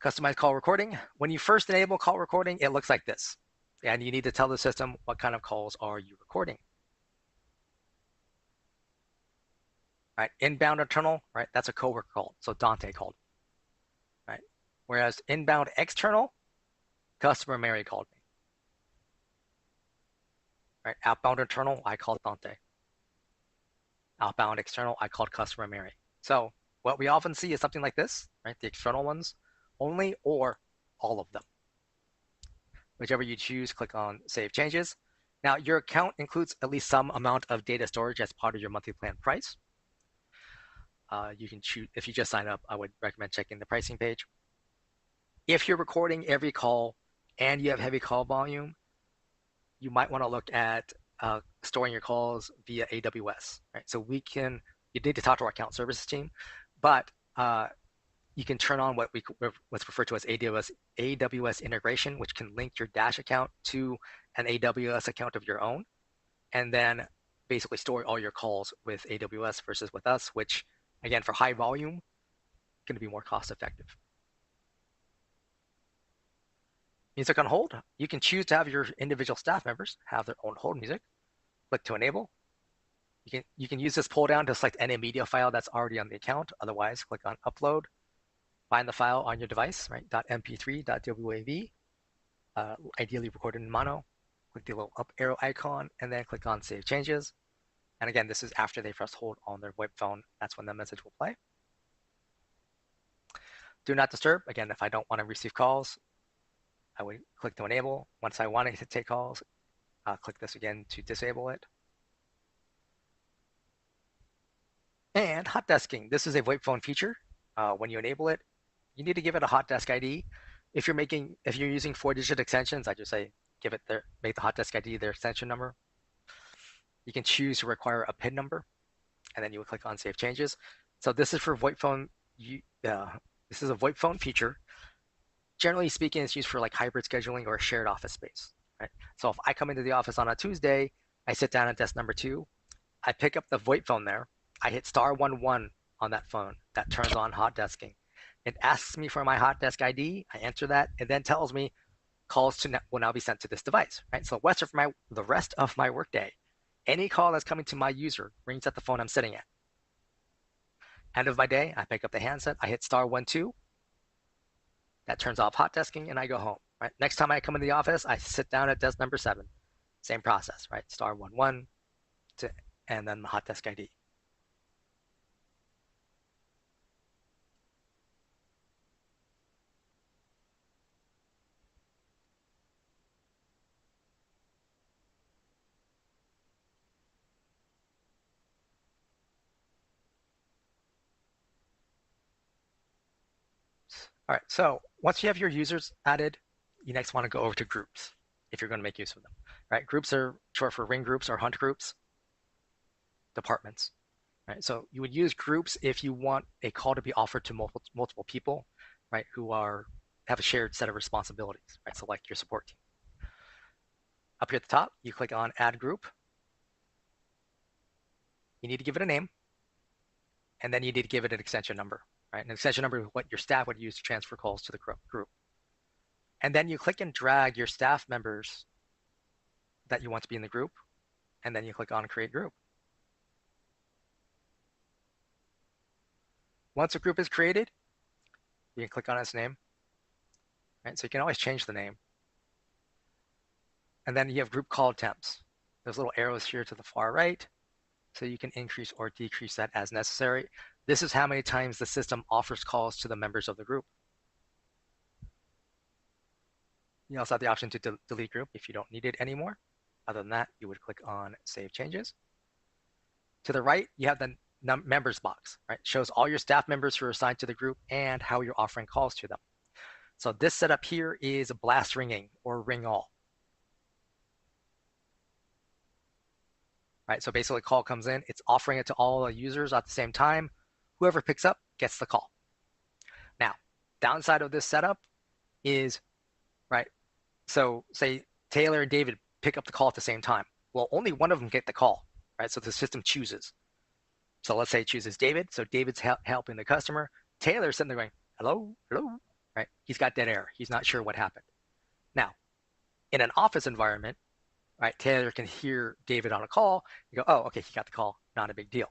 Speaker 1: Customize call recording. When you first enable call recording, it looks like this. And you need to tell the system what kind of calls are you recording. Right? Inbound internal, right? That's a coworker call. So Dante called. Right? Whereas inbound external, customer Mary called me. Right? Outbound internal, I called Dante. Outbound external, I called customer Mary. So what we often see is something like this, right? The external ones only, or all of them. Whichever you choose, click on Save Changes. Now, your account includes at least some amount of data storage as part of your monthly plan price. You can choose, if you just sign up, I would recommend checking the pricing page. If you're recording every call and you have heavy call volume, you might want to look at storing your calls via AWS, right? So you need to talk to our account services team, but you can turn on what's referred to as AWS integration, which can link your Dash account to an AWS account of your own, and then basically store all your calls with AWS versus with us, which, again, for high volume, going to be more cost effective. Music on hold. You can choose to have your individual staff members have their own hold music. Click to enable. You can use this pull down to select any media file that's already on the account. Otherwise, click on upload. Find the file on your device, right? .mp3, .wav, ideally recorded in mono. Click the little up arrow icon and then click on Save Changes. And again, this is after they press hold on their VoIP phone. That's when the message will play. Do not disturb. Again, if I don't want to receive calls, I would click to enable. Once I want to take calls, click this again to disable it. And hot desking. This is a VoIP phone feature. When you enable it, you need to give it a hot desk ID. If you're using 4-digit extensions, I just say make the hot desk ID their extension number. You can choose to require a PIN number, and then you would click on Save Changes. So this is for VoIP phone. This is a VoIP phone feature. Generally speaking, it's used for like hybrid scheduling or a shared office space, right? So if I come into the office on a Tuesday, I sit down at desk number 2, I pick up the VoIP phone there, I hit *11 on that phone. That turns on hot desking. It asks me for my hot desk ID. I enter that. It then tells me calls will now be sent to this device, right? So the rest of my workday, any call that's coming to my user rings at the phone I'm sitting at. End of my day, I pick up the handset, I hit *12. That turns off hot desking and I go home, right? Next time I come in the office, I sit down at desk number 7. Same process, right? *11 and then the hot desk ID. All right, so once you have your users added, you next want to go over to groups if you're going to make use of them, right? Groups are short for ring groups or hunt groups, departments, right? So you would use groups if you want a call to be offered to multiple people, right, who have a shared set of responsibilities, right? So like your support team. Up here at the top, you click on Add Group. You need to give it a name, and then you need to give it an extension number, right? An extension number is what your staff would use to transfer calls to the group. And then you click and drag your staff members that you want to be in the group, and then you click on Create Group. Once a group is created, you can click on its name, right? So you can always change the name. And then you have group call attempts. There's little arrows here to the far right, so you can increase or decrease that as necessary. This is how many times the system offers calls to the members of the group. You also have the option to delete group if you don't need it anymore. Other than that, you would click on Save Changes. To the right, you have the members box, right? It shows all your staff members who are assigned to the group and how you're offering calls to them. So this setup here is blast ringing or ring all. Right, so basically a call comes in, it's offering it to all the users at the same time. Whoever picks up gets the call. Now, Downside of this setup is, right, so say Taylor and David pick up the call at the same time. Well, only one of them get the call, right? So the system chooses. So let's say it chooses David. So David's helping the customer. Taylor's sitting there going, hello, hello, right? He's got dead air. He's not sure what happened. Now, in an office environment, right, Taylor can hear David on a call. You go, oh, okay, he got the call. Not a big deal,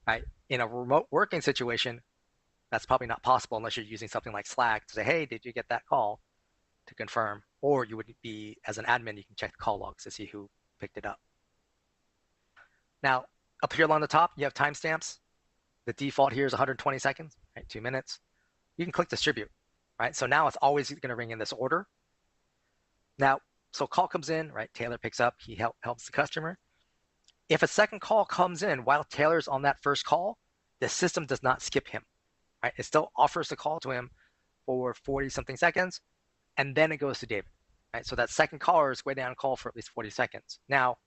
Speaker 1: right? In a remote working situation, that's probably not possible unless you're using something like Slack to say, hey, did you get that call, to confirm? Or you would be, as an admin, you can check the call logs to see who picked it up. Now, up here along the top, you have timestamps. The default here is 120 seconds, right? 2 minutes. You can click distribute, right? So now it's always going to ring in this order. Now, so call comes in, right? Taylor picks up, he helps the customer. If a second call comes in while Taylor's on that first call, the system does not skip him, right? It still offers the call to him for 40 something seconds, and then it goes to David, right? So that second caller is waiting on call for at least 40 seconds. Now,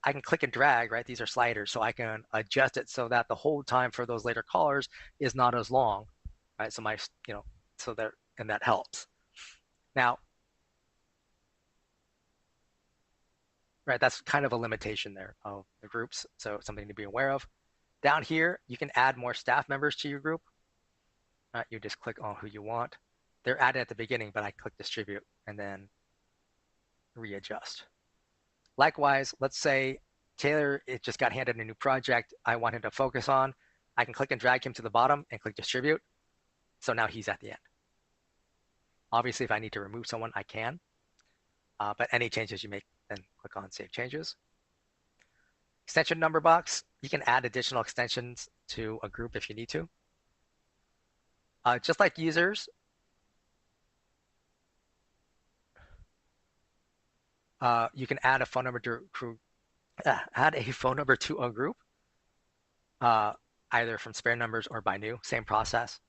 Speaker 1: I can click and drag, right? These are sliders, so I can adjust it so that the hold time for those later callers is not as long, right? So my, so there, and that helps. Now, right, that's kind of a limitation there of the groups, so something to be aware of. Down here, you can add more staff members to your group. Right, you just click on who you want. They're added at the beginning, but I click distribute and then readjust. Likewise, let's say Taylor, it just got handed a new project I want him to focus on. I can click and drag him to the bottom and click distribute. So now he's at the end. Obviously, if I need to remove someone, I can. But any changes you make, then click on Save Changes. Extension number box, you can add additional extensions to a group if you need to. Just like users, you can add a phone number to a group, either from spare numbers or by new, same process.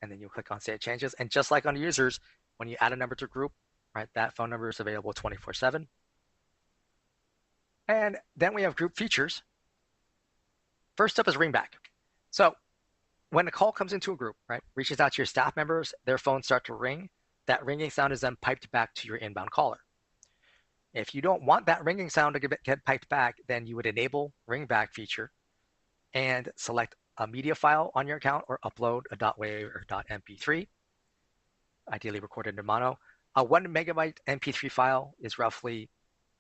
Speaker 1: And then you click on Save Changes. And just like on users, when you add a number to a group, right, that phone number is available 24/7. And then we have group features. First up is ringback. So when a call comes into a group, right, reaches out to your staff members, their phones start to ring. That ringing sound is then piped back to your inbound caller. If you don't want that ringing sound to get piped back, then you would enable ringback feature and select a media file on your account or upload a .wav or .mp3, ideally recorded in mono. A 1 megabyte MP3 file is roughly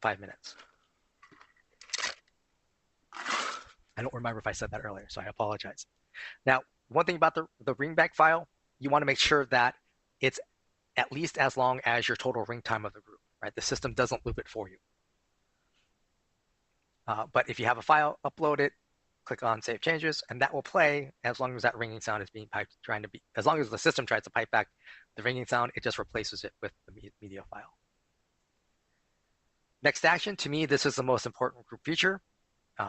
Speaker 1: 5 minutes. I don't remember if I said that earlier, so I apologize. Now, one thing about the ringback file, you want to make sure that it's at least as long as your total ring time of the group, right? The system doesn't loop it for you. But if you have a file, upload it, click on Save Changes, and that will play as long as that ringing sound is being piped, as long as the system tries to pipe back the ringing sound, it just replaces it with the media file. Next action, to me, this is the most important group feature.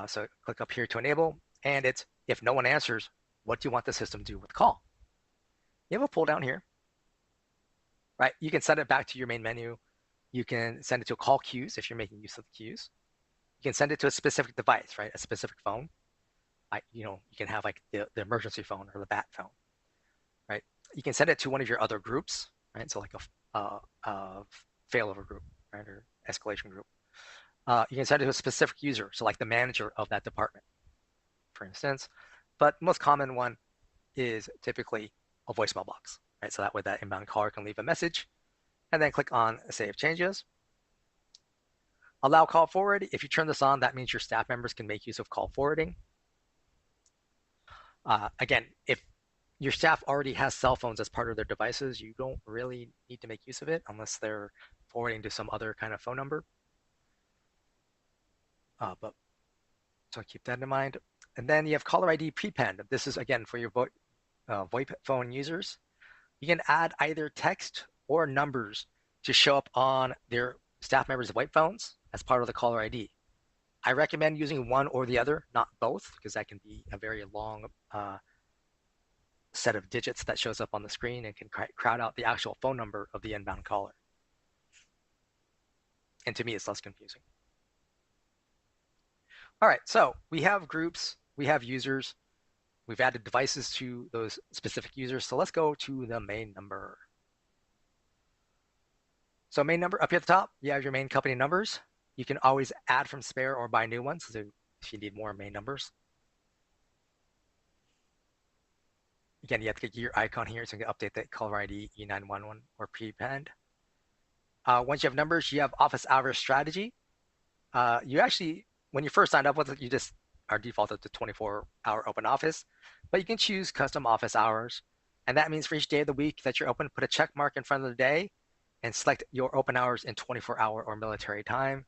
Speaker 1: So click up here to enable, and it's if no one answers, what do you want the system to do with the call? You have a pull down here, right? You can send it back to your main menu. You can send it to call queues if you're making use of the queues. You can send it to a specific device, right? A specific phone. You can have like the emergency phone or the bat phone, right? You can send it to one of your other groups, right? So like a failover group, right? Or escalation group. You can send it to a specific user, so like the manager of that department, for instance. But the most common one is typically a voicemail box, right? So that way that inbound caller can leave a message and then click on Save Changes. Allow call forward. If you turn this on, that means your staff members can make use of call forwarding. Again, if your staff already has cell phones as part of their devices, you don't really need to make use of it unless they're forwarding to some other kind of phone number. So keep that in mind. And then you have caller ID prepend. This is, again, for your VoIP phone users. You can add either text or numbers to show up on their staff members' VoIP phones as part of the caller ID. I recommend using one or the other, not both, because that can be a very long set of digits that shows up on the screen and can crowd out the actual phone number of the inbound caller. And to me, it's less confusing. All right, so we have groups, we have users. We've added devices to those specific users. So let's go to the main number. So main number up here at the top, you have your main company numbers. You can always add from spare or buy new ones so if you need more main numbers. Again, you have to get your icon here so you can update that caller ID E911 or prepend. Once you have numbers, you have office hours strategy. You actually, when you first signed up with it, you just are defaulted to 24-hour open office, but you can choose custom office hours. And that means for each day of the week that you're open, put a check mark in front of the day and select your open hours in 24-hour or military time.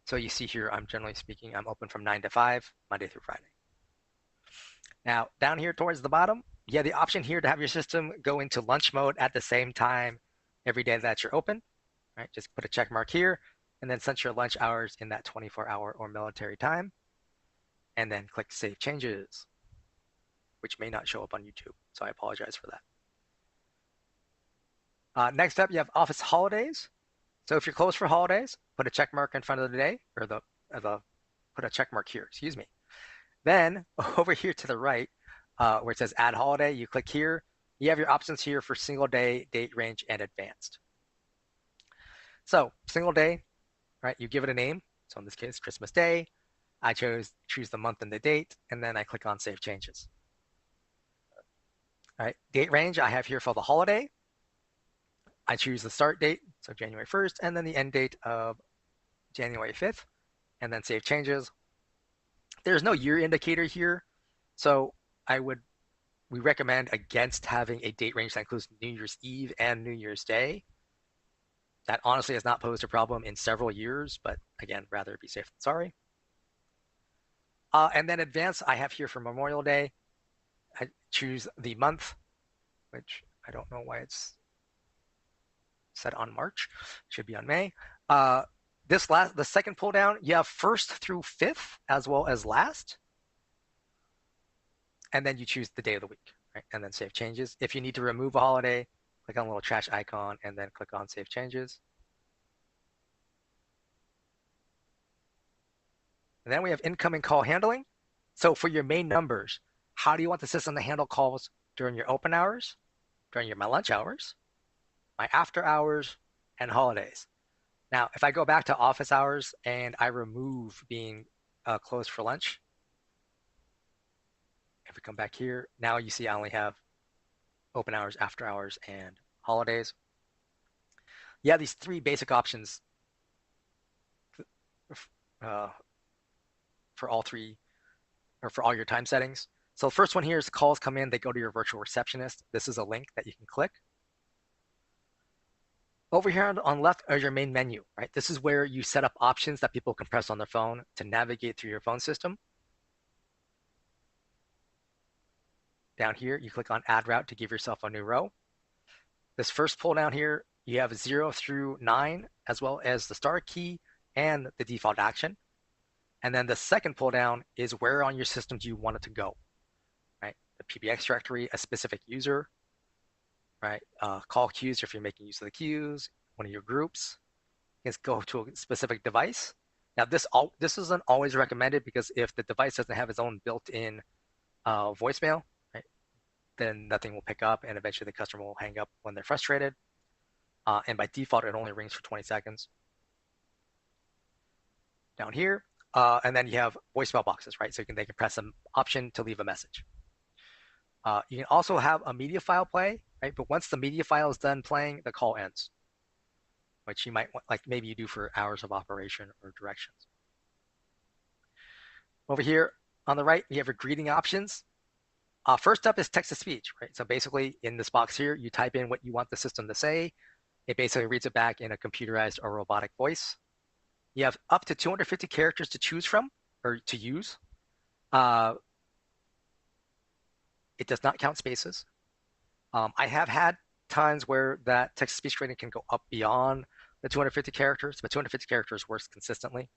Speaker 1: So you see here, I'm generally speaking, I'm open from 9 to 5, Monday through Friday. Now, down here towards the bottom, you have the option here to have your system go into lunch mode at the same time every day that you're open. Right? Just put a check mark here and then set your lunch hours in that 24-hour or military time. And then click Save Changes, which may not show up on YouTube. So I apologize for that. Next up, you have office holidays. So if you're closed for holidays, put a check mark in front of the day, or put a check mark here, excuse me. Then over here to the right, where it says Add Holiday, you click here. You have your options here for single day, date range, and advanced. So single day, right? You give it a name. So in this case, Christmas Day. I choose the month and the date, and then I click on Save Changes. All right, date range I have here for the holiday. I choose the start date, so January 1st, and then the end date of January 5th, and then Save Changes. There's no year indicator here, so we recommend against having a date range that includes New Year's Eve and New Year's Day. That honestly has not posed a problem in several years, but again, rather be safe than sorry. And then advanced, I have here for Memorial Day. I choose the month, which I don't know why it's set on March. It should be on May. The second pull down, you have 1st through 5th as well as last. And then you choose the day of the week, right? And then Save Changes. If you need to remove a holiday, click on the little trash icon and then click on Save Changes. And then we have incoming call handling. So for your main numbers, how do you want the system to handle calls during your open hours, during my lunch hours, my after hours, and holidays? Now, if I go back to office hours and I remove being closed for lunch, if we come back here, now you see I only have open hours, after hours, and holidays. You have these 3 basic options for all 3, or for all your time settings. So the first one here is calls come in, they go to your virtual receptionist. This is a link that you can click. Over here on the left is your main menu, right? This is where you set up options that people can press on their phone to navigate through your phone system. Down here, you click on Add Route to give yourself a new row. This first pull down here, you have 0 through 9, as well as the start key and the default action. And then the second pull down is where on your system do you want it to go, right? The PBX directory, a specific user, right? Call queues if you're making use of the queues, one of your groups. Is go to a specific device. Now this isn't always recommended because if the device doesn't have its own built-in voicemail, right, then nothing will pick up and eventually the customer will hang up when they're frustrated. And by default, it only rings for 20 seconds. Down here, and then you have voicemail boxes, right? So they can press an option to leave a message. You can also have a media file play, right? But once the media file is done playing, the call ends, which you might want, like maybe you do for hours of operation or directions. Over here on the right, you have your greeting options. First up is text-to-speech, right? So basically in this box here, you type in what you want the system to say. It basically reads it back in a computerized or robotic voice. You have up to 250 characters to choose from or to use. It does not count spaces. I have had times where that text-to-speech rating can go up beyond the 250 characters, but 250 characters works consistently.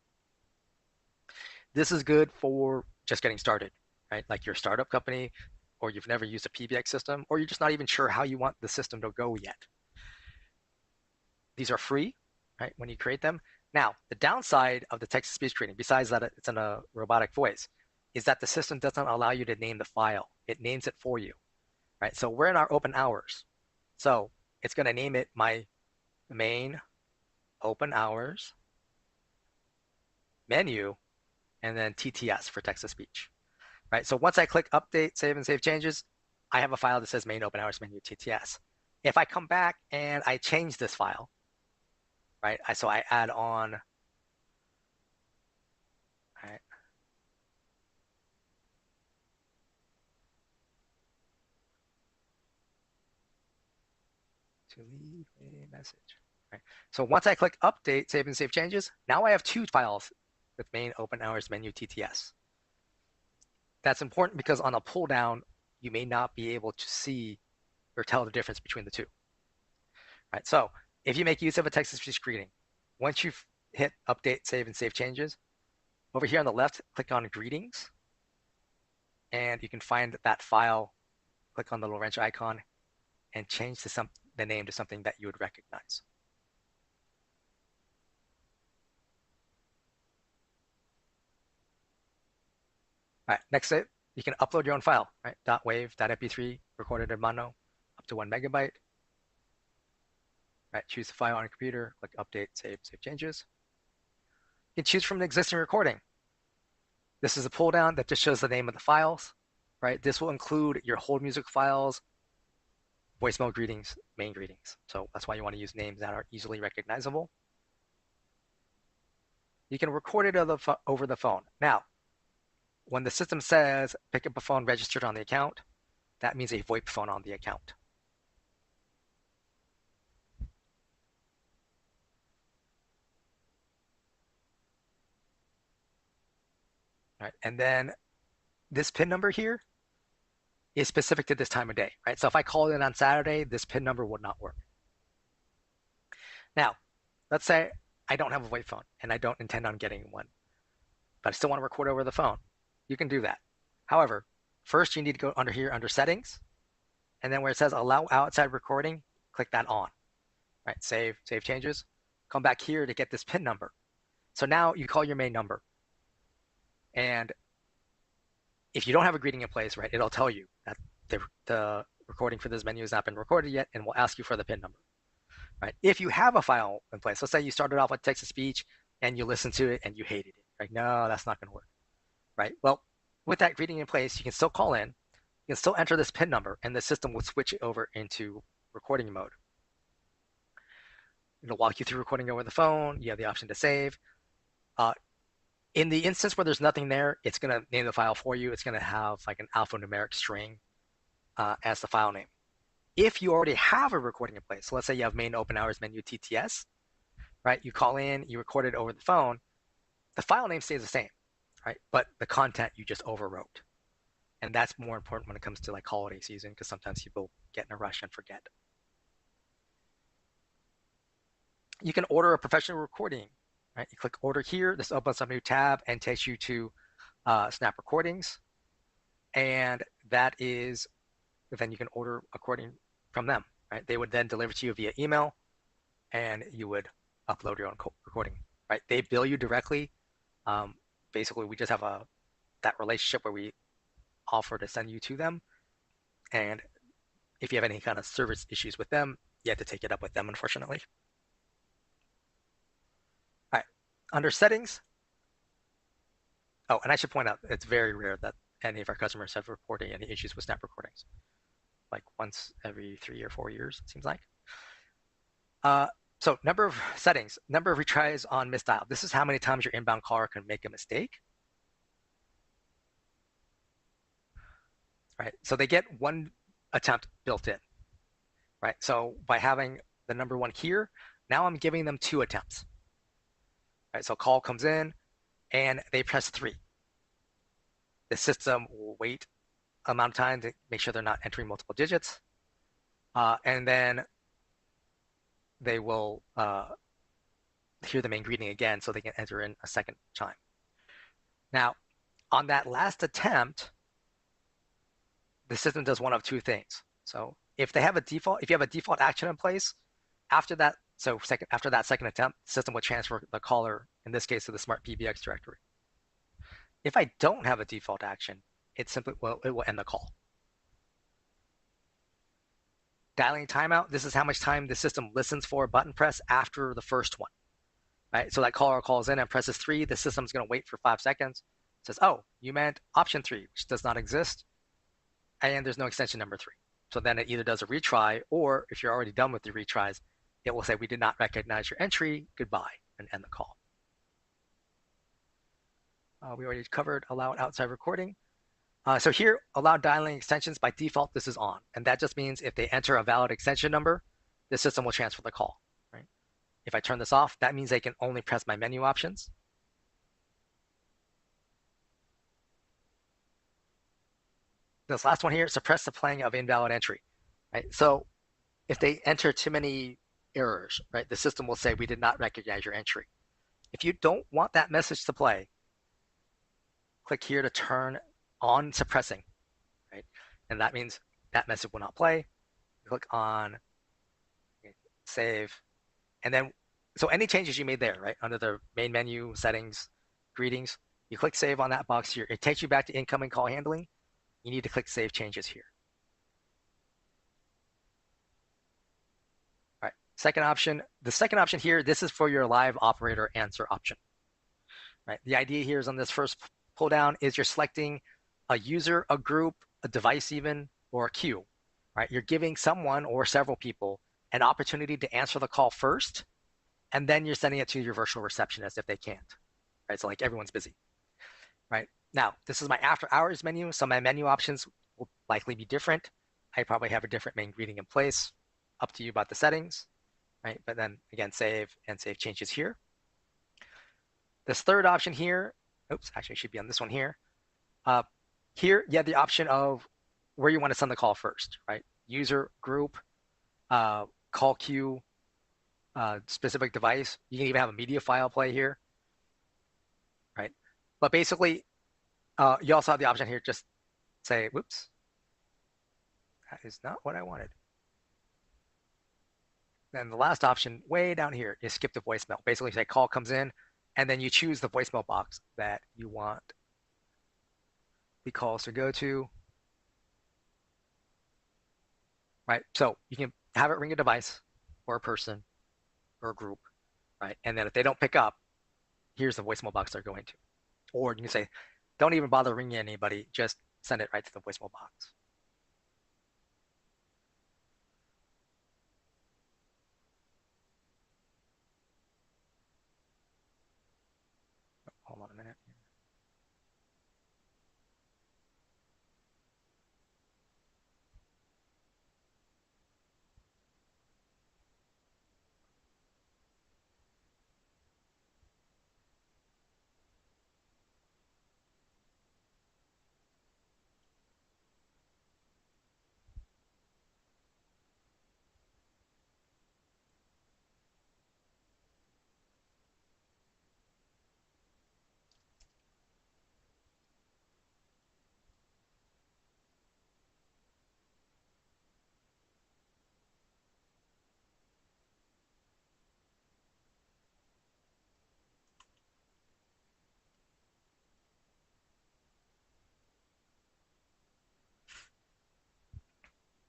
Speaker 1: This is good for just getting started, right? Like your startup company, or you've never used a PBX system, or you're just not even sure how you want the system to go yet. These are free, right, when you create them. Now, the downside of the text-to-speech training, besides that it's in a robotic voice, is that the system doesn't allow you to name the file. It names it for you, right? So we're in our open hours. So it's going to name it my main open hours menu, and then TTS for text to speech, right? So once I click update, save, and save changes, I have a file that says main open hours menu TTS. If I come back and I change this file, right? So I add on, right? To leave a message, right? So once I click update, save, and save changes, now I have two files with main open hours menu TTS. That's important because on a pull down, you may not be able to see or tell the difference between the two, right? So if you make use of a text-to-speech greeting, once you've hit update, save, and save changes, over here on the left, click on greetings, and you can find that file, click on the little wrench icon, and change the name to something that you would recognize. All right, next step, you can upload your own file, right? .wav, .mp3, recorded in mono, up to 1 megabyte. Right, choose the file on your computer, click update, save, save changes. You can choose from an existing recording. This is a pull down that just shows the name of the files, right? This will include your hold music files, voicemail greetings, main greetings. So that's why you want to use names that are easily recognizable. You can record it over the phone. Now, when the system says pick up a phone registered on the account, that means a VoIP phone on the account. Right, and then this PIN number here is specific to this time of day, right? So if I call in on Saturday, this PIN number would not work. Now, let's say I don't have a VoIP phone and I don't intend on getting one, but I still want to record over the phone. You can do that. However, first you need to go under here under settings, and then where it says allow outside recording, click that on, right? Save changes, come back here to get this PIN number. So now you call your main number, and if you don't have a greeting in place, right, it'll tell you that the recording for this menu has not been recorded yet, and will ask you for the PIN number, right? If you have a file in place, let's say you started off with text-to-speech and you listened to it and you hated it, right? No, that's not going to work, right? Well, with that greeting in place, you can still call in, you can still enter this PIN number, and the system will switch it over into recording mode. It'll walk you through recording over the phone. You have the option to save. In the instance where there's nothing there, it's going to name the file for you. It's going to have like an alphanumeric string as the file name. If you already have a recording in place, so let's say you have main open hours menu TTS, right? You call in, you record it over the phone, the file name stays the same, right? But the content you just overwrote. And that's more important when it comes to like holiday season, because sometimes people get in a rush and forget. You can order a professional recording, right? You click order here. This opens up a new tab and takes you to Snap Recordings. And that is, then you can order according from them, right? They would then deliver to you via email, and you would upload your own recording, right? They bill you directly. Basically, we just have that relationship where we offer to send you to them. And if you have any kind of service issues with them, you have to take it up with them, unfortunately. All right, under settings. Oh, and I should point out, it's very rare that any of our customers have reported any issues with Snap Recordings. Like once every 3 or 4 years, it seems like. So number of settings, number of retries on misdial. This is how many times your inbound caller can make a mistake. Right, so they get one attempt built in, right? So by having the number 1 here, now I'm giving them 2 attempts. Right, so call comes in and they press 3. The system will wait amount of time to make sure they're not entering multiple digits. And then they will hear the main greeting again so they can enter in a second time. Now, on that last attempt, the system does one of 2 things. So if you have a default action in place, after that second attempt, the system will transfer the caller, in this case, to the smart PBX directory. If I don't have a default action, it will end the call. Dialing timeout, this is how much time the system listens for a button press after the first one. Right? So that caller calls in and presses 3, the system's going to wait for 5 seconds. It says, oh, you meant option 3, which does not exist, and there's no extension number 3. So then it either does a retry, or if you're already done with the retries, it will say, we did not recognize your entry, goodbye, and end the call. We already covered allow outside recording. So here, allow dialing extensions. By default, this is on. And that just means if they enter a valid extension number, the system will transfer the call. Right? If I turn this off, that means they can only press my menu options. This last one here, suppress the playing of invalid entry. Right? So if they enter too many errors, right, the system will say, we did not recognize your entry. If you don't want that message to play, click here to turn on suppressing, right? And that means that message will not play. Click on save. And then, so any changes you made there, right, under the main menu, settings, greetings, you click save on that box here. It takes you back to incoming call handling. You need to click save changes here. All right, second option. The second option here, this is for your live operator answer option. Right. The idea here is on this first pull down is you're selecting a user, a group, a device even, or a queue. Right. You're giving someone or several people an opportunity to answer the call first, and then you're sending it to your virtual receptionist if they can't. Right. So like everyone's busy. Right. Now, this is my after hours menu, so my menu options will likely be different. I probably have a different main greeting in place. Up to you about the settings. Right. But then again, save and save changes here. This third option here, oops, actually it should be on this one here. Here, you have the option of where you want to send the call first, right? User, group, call queue, specific device. You can even have a media file play here, right? But basically, you also have the option here, just say, whoops, that is not what I wanted. Then the last option way down here is skip the voicemail. Basically, say call comes in, and then you choose the voicemail box that you want the calls to go to. Right? So you can have it ring a device or a person or a group, right? And then if they don't pick up, here's the voicemail box they're going to. Or you can say, don't even bother ringing anybody, just send it right to the voicemail box. Hold on a minute.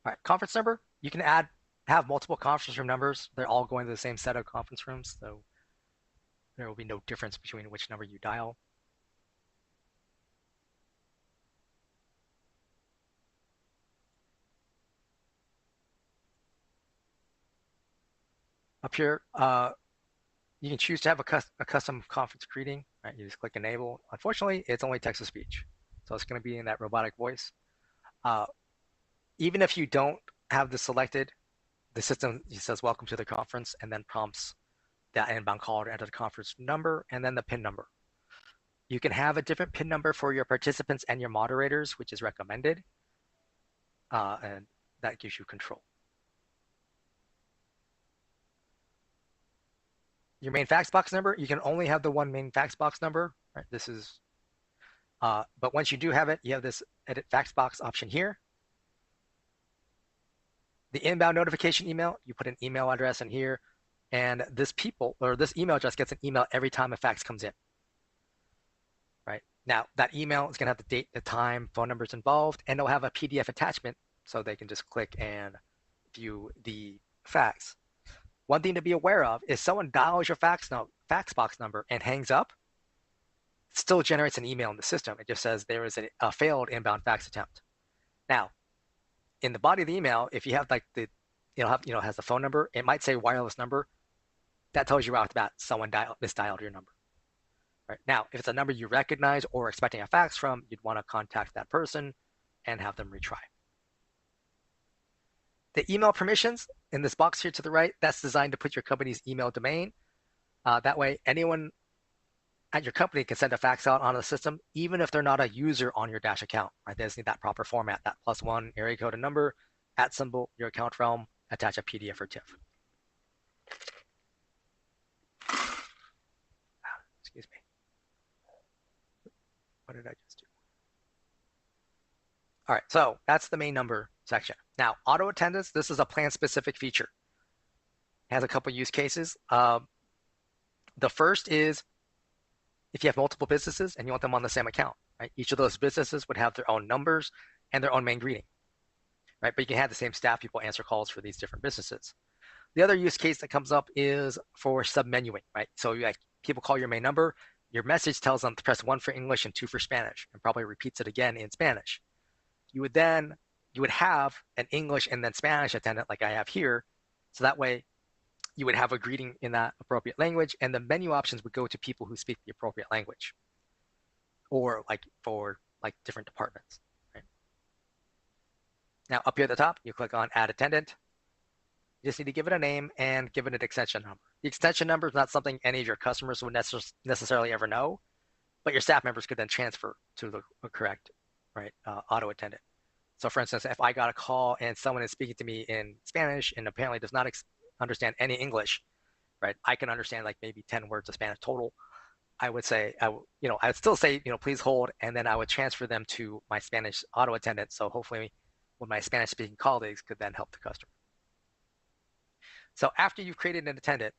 Speaker 1: All right, conference number, you can have multiple conference room numbers. They're all going to the same set of conference rooms, so there will be no difference between which number you dial. Up here, you can choose to have a custom conference greeting. Right? You just click enable. Unfortunately, it's only text-to-speech, so it's going to be in that robotic voice. Even if you don't have this selected, the system says welcome to the conference and then prompts that inbound caller to enter the conference number and then the PIN number. You can have a different PIN number for your participants and your moderators, which is recommended, and that gives you control. Your main fax box number, you can only have the one main fax box number. Right? This is, but once you do have it, you have this edit fax box option here. The inbound notification email, you put an email address in here, and this email address gets an email every time a fax comes in. Right? Now, that email is going to have the date, the time, phone numbers involved, and it'll have a PDF attachment so they can just click and view the fax. One thing to be aware of is someone dials your fax box number and hangs up, it still generates an email in the system. It just says there is a failed inbound fax attempt. Now, in the body of the email, if you have like has the phone number, it might say wireless number. That tells you right off the bat someone misdialed your number. Right now, if it's a number you recognize or expecting a fax from, you'd want to contact that person and have them retry. The email permissions in this box here to the right, that's designed to put your company's email domain. That way, anyone at your company can send a fax out on the system, even if they're not a user on your Dash account. Right? They just need that proper format, that +1 area code and number, @ your account realm, attach a PDF or TIFF. Excuse me. What did I just do? All right, so that's the main number section. Now, auto attendance, this is a plan-specific feature. It has a couple use cases. The first is if you have multiple businesses and you want them on the same account, right? Each of those businesses would have their own numbers and their own main greeting, right? But you can have the same staff people answer calls for these different businesses. The other use case that comes up is for submenuing, right? So people call your main number, your message tells them to press 1 for English and 2 for Spanish, and probably repeats it again in Spanish. You would have an English and then Spanish attendant like I have here. So that way you would have a greeting in that appropriate language, and the menu options would go to people who speak the appropriate language, or for different departments. Right? Now up here at the top, you click on Add Attendant. You just need to give it a name and give it an extension number. The extension number is not something any of your customers would necessarily ever know, but your staff members could then transfer to the correct auto attendant. So for instance, if I got a call and someone is speaking to me in Spanish and apparently does not understand any English, right? I can understand like maybe 10 words of Spanish total. I would say, I would still say, please hold, and then I would transfer them to my Spanish auto attendant. So hopefully when my Spanish speaking colleagues could then help the customer. So after you've created an attendant,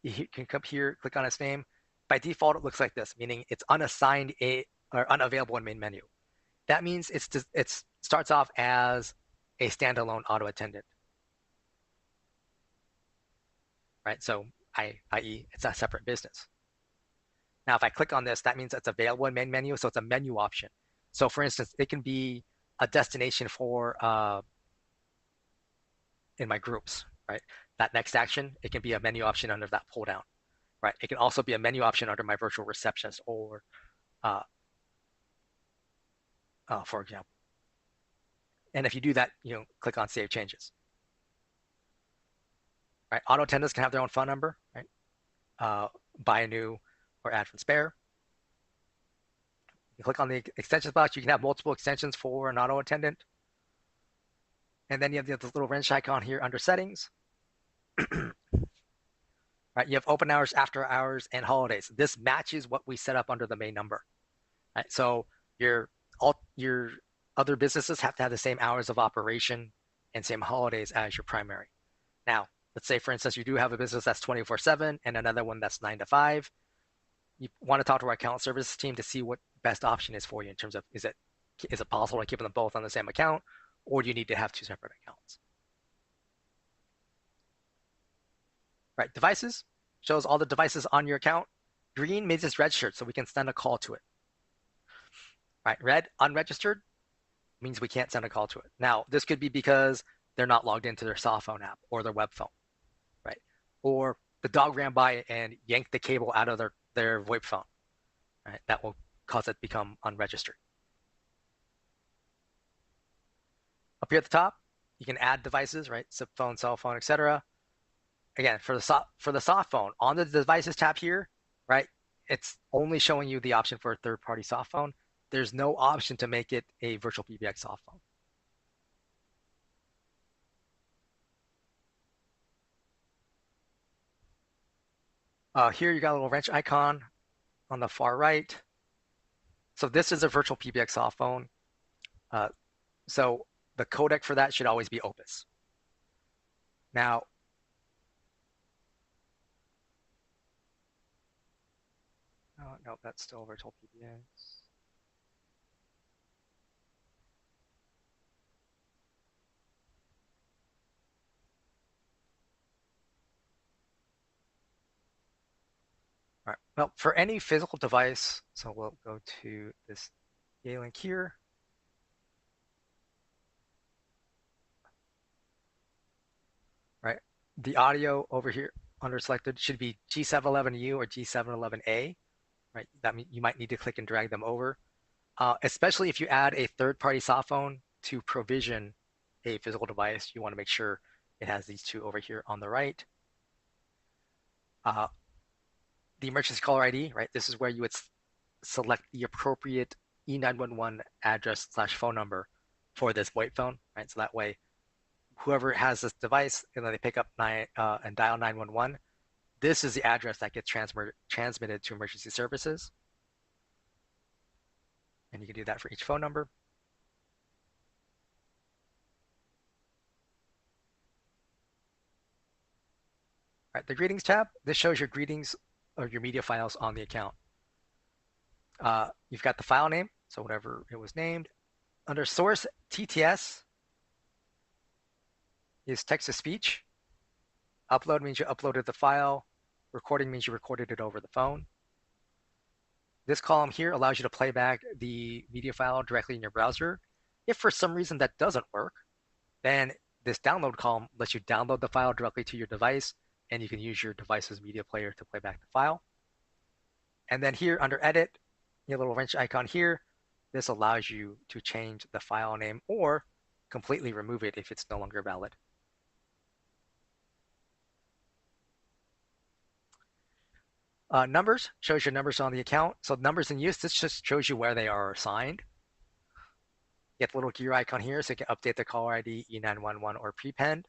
Speaker 1: you can come here, click on its name. By default, it looks like this, meaning it's unassigned or unavailable in main menu. That means it starts off as a standalone auto attendant, right? So i.e. it's a separate business. Now, if I click on this, that means it's available in main menu, so it's a menu option. So for instance, it can be a destination for in my groups, right? That next action, it can be a menu option under that pull down, right? It can also be a menu option under my virtual receptionist or for example. And if you do that, click on Save Changes. Right? Auto attendants can have their own phone number, right? Buy a new or add from spare. You click on the extensions box. You can have multiple extensions for an auto attendant. And then you have this little wrench icon here under Settings. Right? You have open hours, after hours, and holidays. This matches what we set up under the main number. Right? So your other businesses have to have the same hours of operation and same holidays as your primary. Now, let's say, for instance, you do have a business that's 24/7 and another one that's 9 to 5. You want to talk to our account services team to see what best option is for you in terms of is it possible to keep them both on the same account, or do you need to have 2 separate accounts? Right, devices shows all the devices on your account. Green means it's registered, so we can send a call to it. Right, red, unregistered, means we can't send a call to it. Now, this could be because they're not logged into their soft phone app or their web phone, right? Or the dog ran by and yanked the cable out of their VoIP phone, right? That will cause it to become unregistered. Up here at the top, you can add devices, right? SIP phone, cell phone, etc. Again, for the soft phone, on the devices tab here, right? It's only showing you the option for a third-party soft phone. There's no option to make it a VirtualPBX soft phone. Here you got a little wrench icon on the far right. So this is a VirtualPBX soft phone. So the codec for that should always be Opus. Now, no, that's still VirtualPBX. All right. Well, for any physical device, so we'll go to this Yay link here. Right. The audio over here under selected should be G711U or G711A. Right. That means you might need to click and drag them over, especially if you add a third-party softphone to provision a physical device. You want to make sure it has these two over here on the right. The emergency caller ID, right? This is where you would select the appropriate E911 address/phone number for this VoIP phone, right? So that way, whoever has this device and then they pick up and dial 911, this is the address that gets transmitted to emergency services. And you can do that for each phone number. All right, the greetings tab, this shows your greetings or your media files on the account. You've got the file name, so whatever it was named. Under source, TTS is text to speech. Upload means you uploaded the file. Recording means you recorded it over the phone. This column here allows you to play back the media file directly in your browser. If for some reason that doesn't work, then this download column lets you download the file directly to your device, and you can use your device's media player to play back the file. And then here under edit, your little wrench icon here, this allows you to change the file name or completely remove it if it's no longer valid. Numbers shows your numbers on the account. So numbers in use, this just shows you where they are assigned. You get the little gear icon here so you can update the caller ID, E911, or prepend.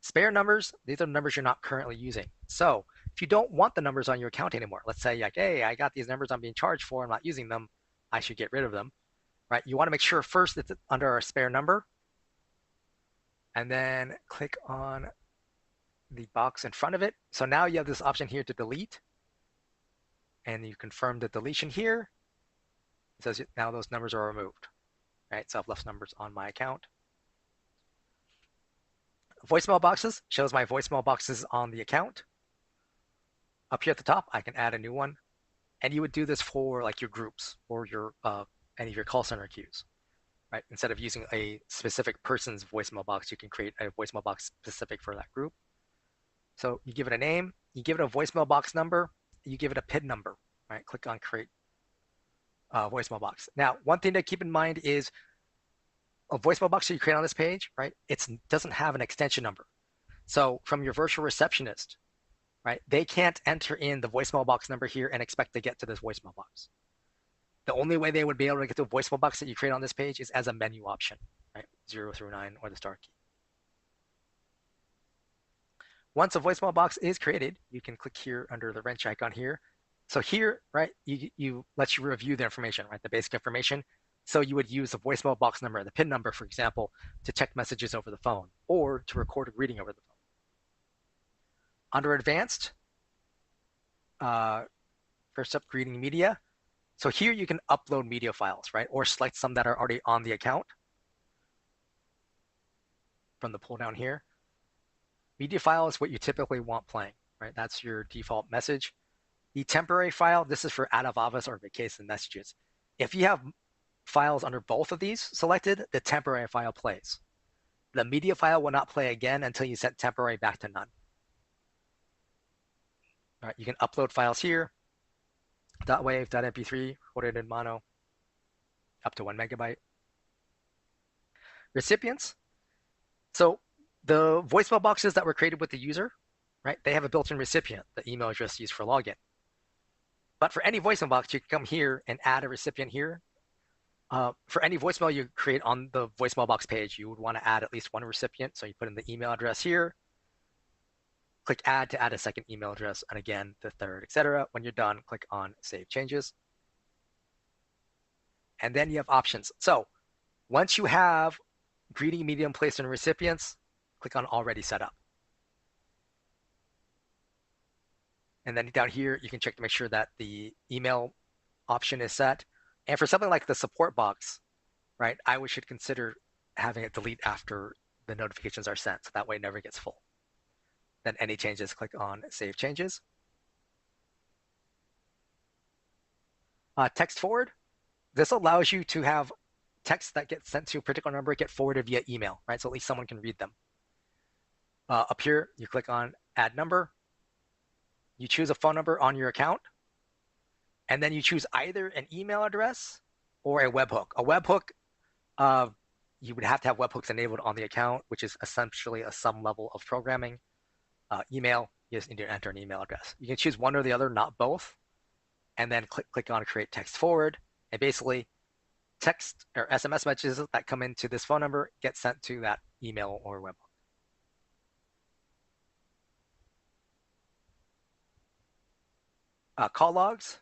Speaker 1: Spare numbers, these are the numbers you're not currently using. So if you don't want the numbers on your account anymore, let's say like, hey, I got these numbers I'm being charged for, I'm not using them, I should get rid of them, right? You want to make sure first it's under a spare number, and then click on the box in front of it. So now you have this option here to delete, and you confirm the deletion here. It says now those numbers are removed, right? So I've left numbers on my account. Voicemail boxes shows my voicemail boxes on the account. Up here at the top, I can add a new one. And you would do this for like your groups or your any of your call center queues, right? Instead of using a specific person's voicemail box, you can create a voicemail box specific for that group. So you give it a name, you give it a voicemail box number, you give it a PIN number, right? Click on create voicemail box. Now, one thing to keep in mind is a voicemail box that you create on this page, right? It doesn't have an extension number. So from your virtual receptionist, right, they can't enter in the voicemail box number here and expect to get to this voicemail box. The only way they would be able to get to a voicemail box that you create on this page is as a menu option, right? 0 through 9 or the star key. Once a voicemail box is created, you can click here under the wrench icon here. So here, right, you lets you review the information, right, the basic information. So you would use the voicemail box number, the PIN number, for example, to check messages over the phone or to record a greeting over the phone. Under advanced, first up, greeting media. So here you can upload media files, right, or select some that are already on the account from the pull down here. Media file is what you typically want playing, right? That's your default message. The temporary file, this is for out of office or vacation messages. If you have files under both of these selected, the temporary file plays. The media file will not play again until you set temporary back to none. All right, you can upload files here. .wave, .mp3, recorded in mono, up to 1 megabyte. Recipients. So the voicemail boxes that were created with the user, right, they have a built-in recipient, the email address used for login. But for any voicemail box, you can come here and add a recipient here. For any voicemail you create on the voicemail box page, you would want to add at least one recipient. So you put in the email address here, click add to add a second email address, and again, the third, etc. When you're done, click on save changes. And then you have options. So once you have greeting medium placed in recipients, click on already set up. And then down here, you can check to make sure that the email option is set. And for something like the support box, right, I should consider having it delete after the notifications are sent. So that way it never gets full. Then any changes, click on save changes. Text forward. This allows you to have text that gets sent to a particular number get forwarded via email, right? So at least someone can read them. Up here, you click on add number. You choose a phone number on your account, and then you choose either an email address or a webhook. A webhook, uh, you would have to have webhooks enabled on the account, which is essentially some level of programming. Email, you just need to enter an email address. You can choose one or the other, not both, and then click on create text forward, and basically text or SMS messages that come into this phone number get sent to that email or webhook. Call logs,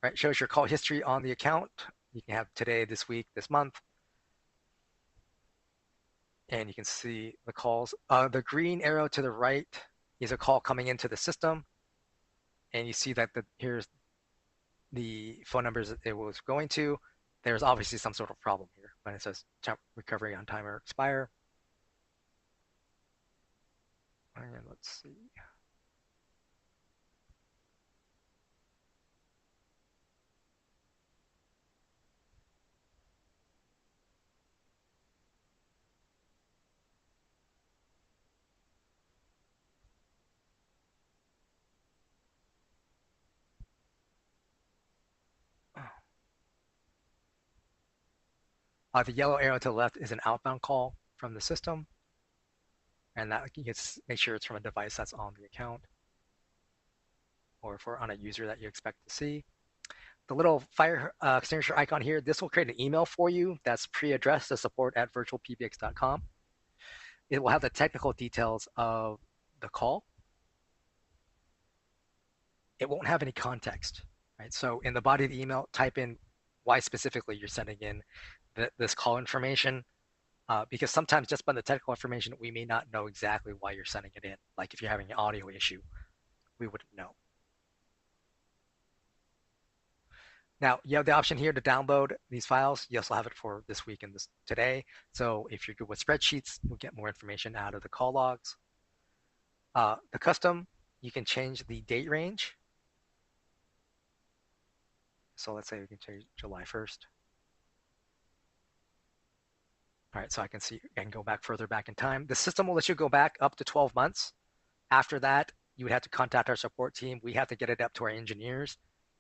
Speaker 1: right? Shows your call history on the account. You can have today, this week, this month, and you can see the calls. The green arrow to the right is a call coming into the system, and you see that here's the phone numbers it was going to. There's obviously some sort of problem here when it says recovery on time or expire. And let's see. The yellow arrow to the left is an outbound call from the system, and that you can make sure it's from a device that's on the account or for on a user that you expect to see. The little fire extinguisher icon here, this will create an email for you that's pre-addressed to support@virtualpbx.com. It will have the technical details of the call. It won't have any context, right? So in the body of the email, type in why specifically you're sending in this call information, because sometimes just by the technical information, we may not know exactly why you're sending it in. Like if you're having an audio issue, we wouldn't know. Now, you have the option here to download these files. You also have it for this week and this today. So if you're good with spreadsheets, you'll get more information out of the call logs. The custom, you can change the date range. So let's say we can change July 1st. All right, so I can see and go back further back in time. The system will let you go back up to 12 months. After that, you would have to contact our support team. We have to get it up to our engineers.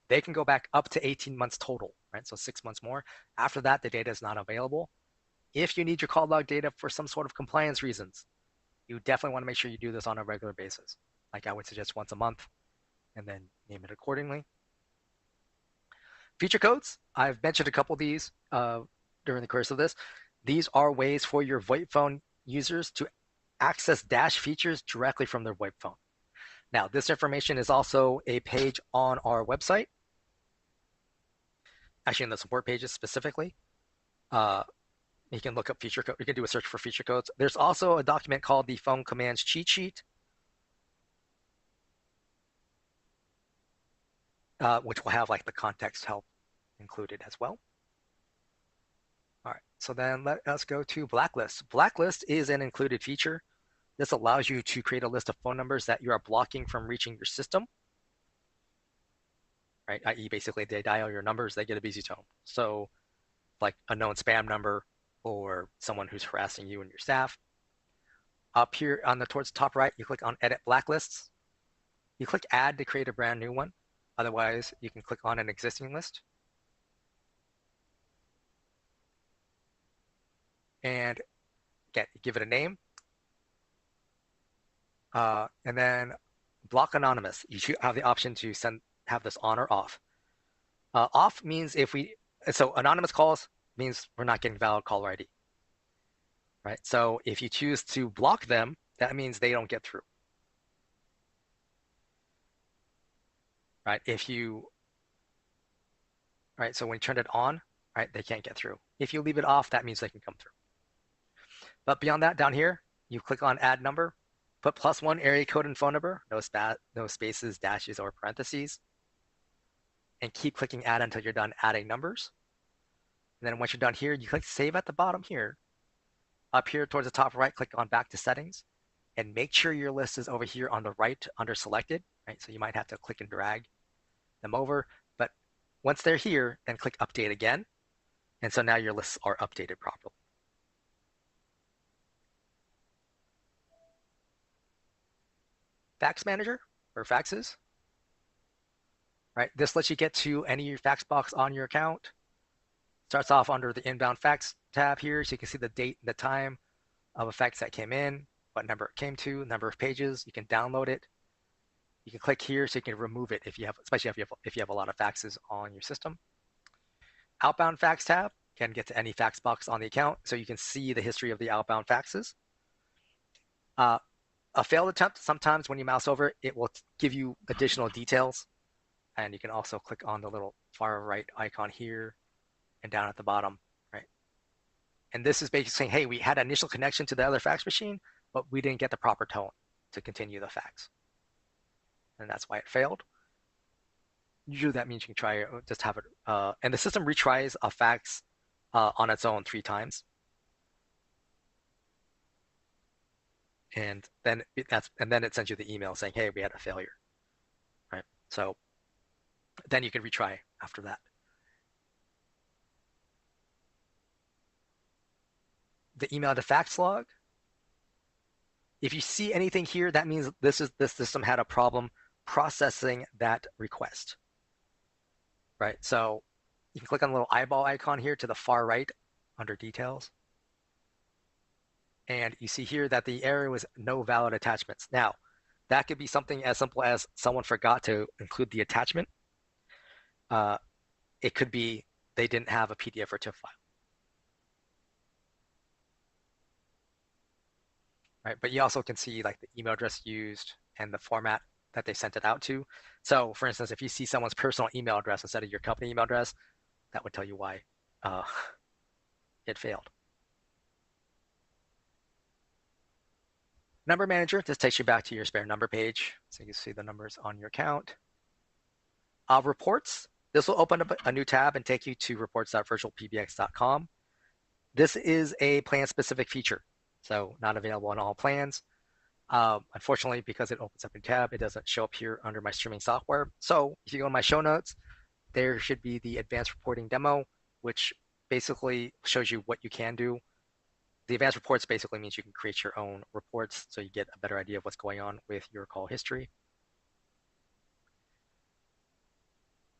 Speaker 1: They can go back up to 18 months total, right? So 6 months more. After that, the data is not available. If you need your call log data for some sort of compliance reasons, you definitely want to make sure you do this on a regular basis. Like I would suggest once a month, and then name it accordingly. Feature codes, I've mentioned a couple of these during the course of this. These are ways for your VoIP phone users to access Dash features directly from their VoIP phone. Now, this information is also a page on our website, actually in the support pages specifically. You can look up feature code. You can do a search for feature codes. There's also a document called the Phone Commands Cheat Sheet, which will have like the context help included as well. All right, so then let us go to Blacklist. Blacklist is an included feature. This allows you to create a list of phone numbers that you are blocking from reaching your system, right? I.e. basically they dial your numbers, they get a busy tone. So like a known spam number or someone who's harassing you and your staff. Up here on towards the top right, you click on Edit Blacklists. You click Add to create a brand new one. Otherwise, you can click on an existing list. And again, give it a name. And then block anonymous. You should have the option to have this on or off. Off means so anonymous calls means we're not getting valid caller ID, right? So if you choose to block them, that means they don't get through, right? Right, so when you turn it on, right, they can't get through. If you leave it off, that means they can come through. But beyond that, down here, you click on add number, put +1 area code and phone number, no spaces, dashes, or parentheses, and keep clicking add until you're done adding numbers. And then once you're done here, you click save at the bottom here. Up here towards the top right, click on back to settings, and make sure your list is over here on the right under selected, right? So you might have to click and drag them over, but Once they're here, then click update again. And so now your lists are updated properly. Fax manager or faxes, right? This lets you get to any fax box on your account. Starts off under the inbound fax tab here, so you can see the date and the time of a fax that came in, what number it came to, number of pages. You can download it. You can click here so you can remove it if you have, especially if you have a lot of faxes on your system. Outbound fax tab can get to any fax box on the account, so you can see the history of the outbound faxes. A failed attempt, sometimes when you mouse over it, it will give you additional details. And you can also click on the little far right icon here and down at the bottom, right? And this is basically saying, hey, we had an initial connection to the other fax machine, but we didn't get the proper tone to continue the fax. And that's why it failed. Usually that means you can try it, just have it, and the system retries a fax on its own 3 times. And then it sends you the email saying, hey, we had a failure, right? So then you can retry after that. The email to fax log. If you see anything here, that means this system had a problem processing that request, right? So you can click on the little eyeball icon here to the far right under details. And you see here that the error was no valid attachments. Now, that could be something as simple as someone forgot to include the attachment. It could be they didn't have a PDF or TIFF file. Right? But you also can see like the email address used and the format that they sent it out to. So for instance, if you see someone's personal email address instead of your company email address, that would tell you why it failed. Number manager, this takes you back to your spare number page. So you can see the numbers on your account. Reports, this will open up a new tab and take you to reports.virtualpbx.com. This is a plan-specific feature, so not available on all plans. Unfortunately, because it opens up a tab, it doesn't show up here under my streaming software. So if you go in my show notes, there should be the advanced reporting demo, which basically shows you what you can do. The advanced reports basically means you can create your own reports so you get a better idea of what's going on with your call history.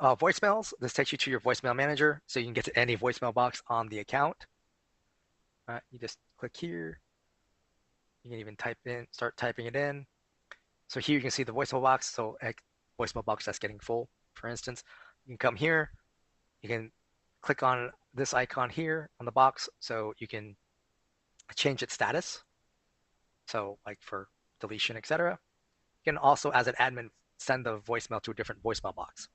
Speaker 1: Voicemails, this takes you to your voicemail manager so you can get to any voicemail box on the account. You just click here. You can even start typing it in. So here you can see the voicemail box. So a voicemail box that's getting full, for instance. You can come here. You can click on this icon here on the box so you can change its status. So like for deletion, etc. You can also, as an admin, send the voicemail to a different voicemail box.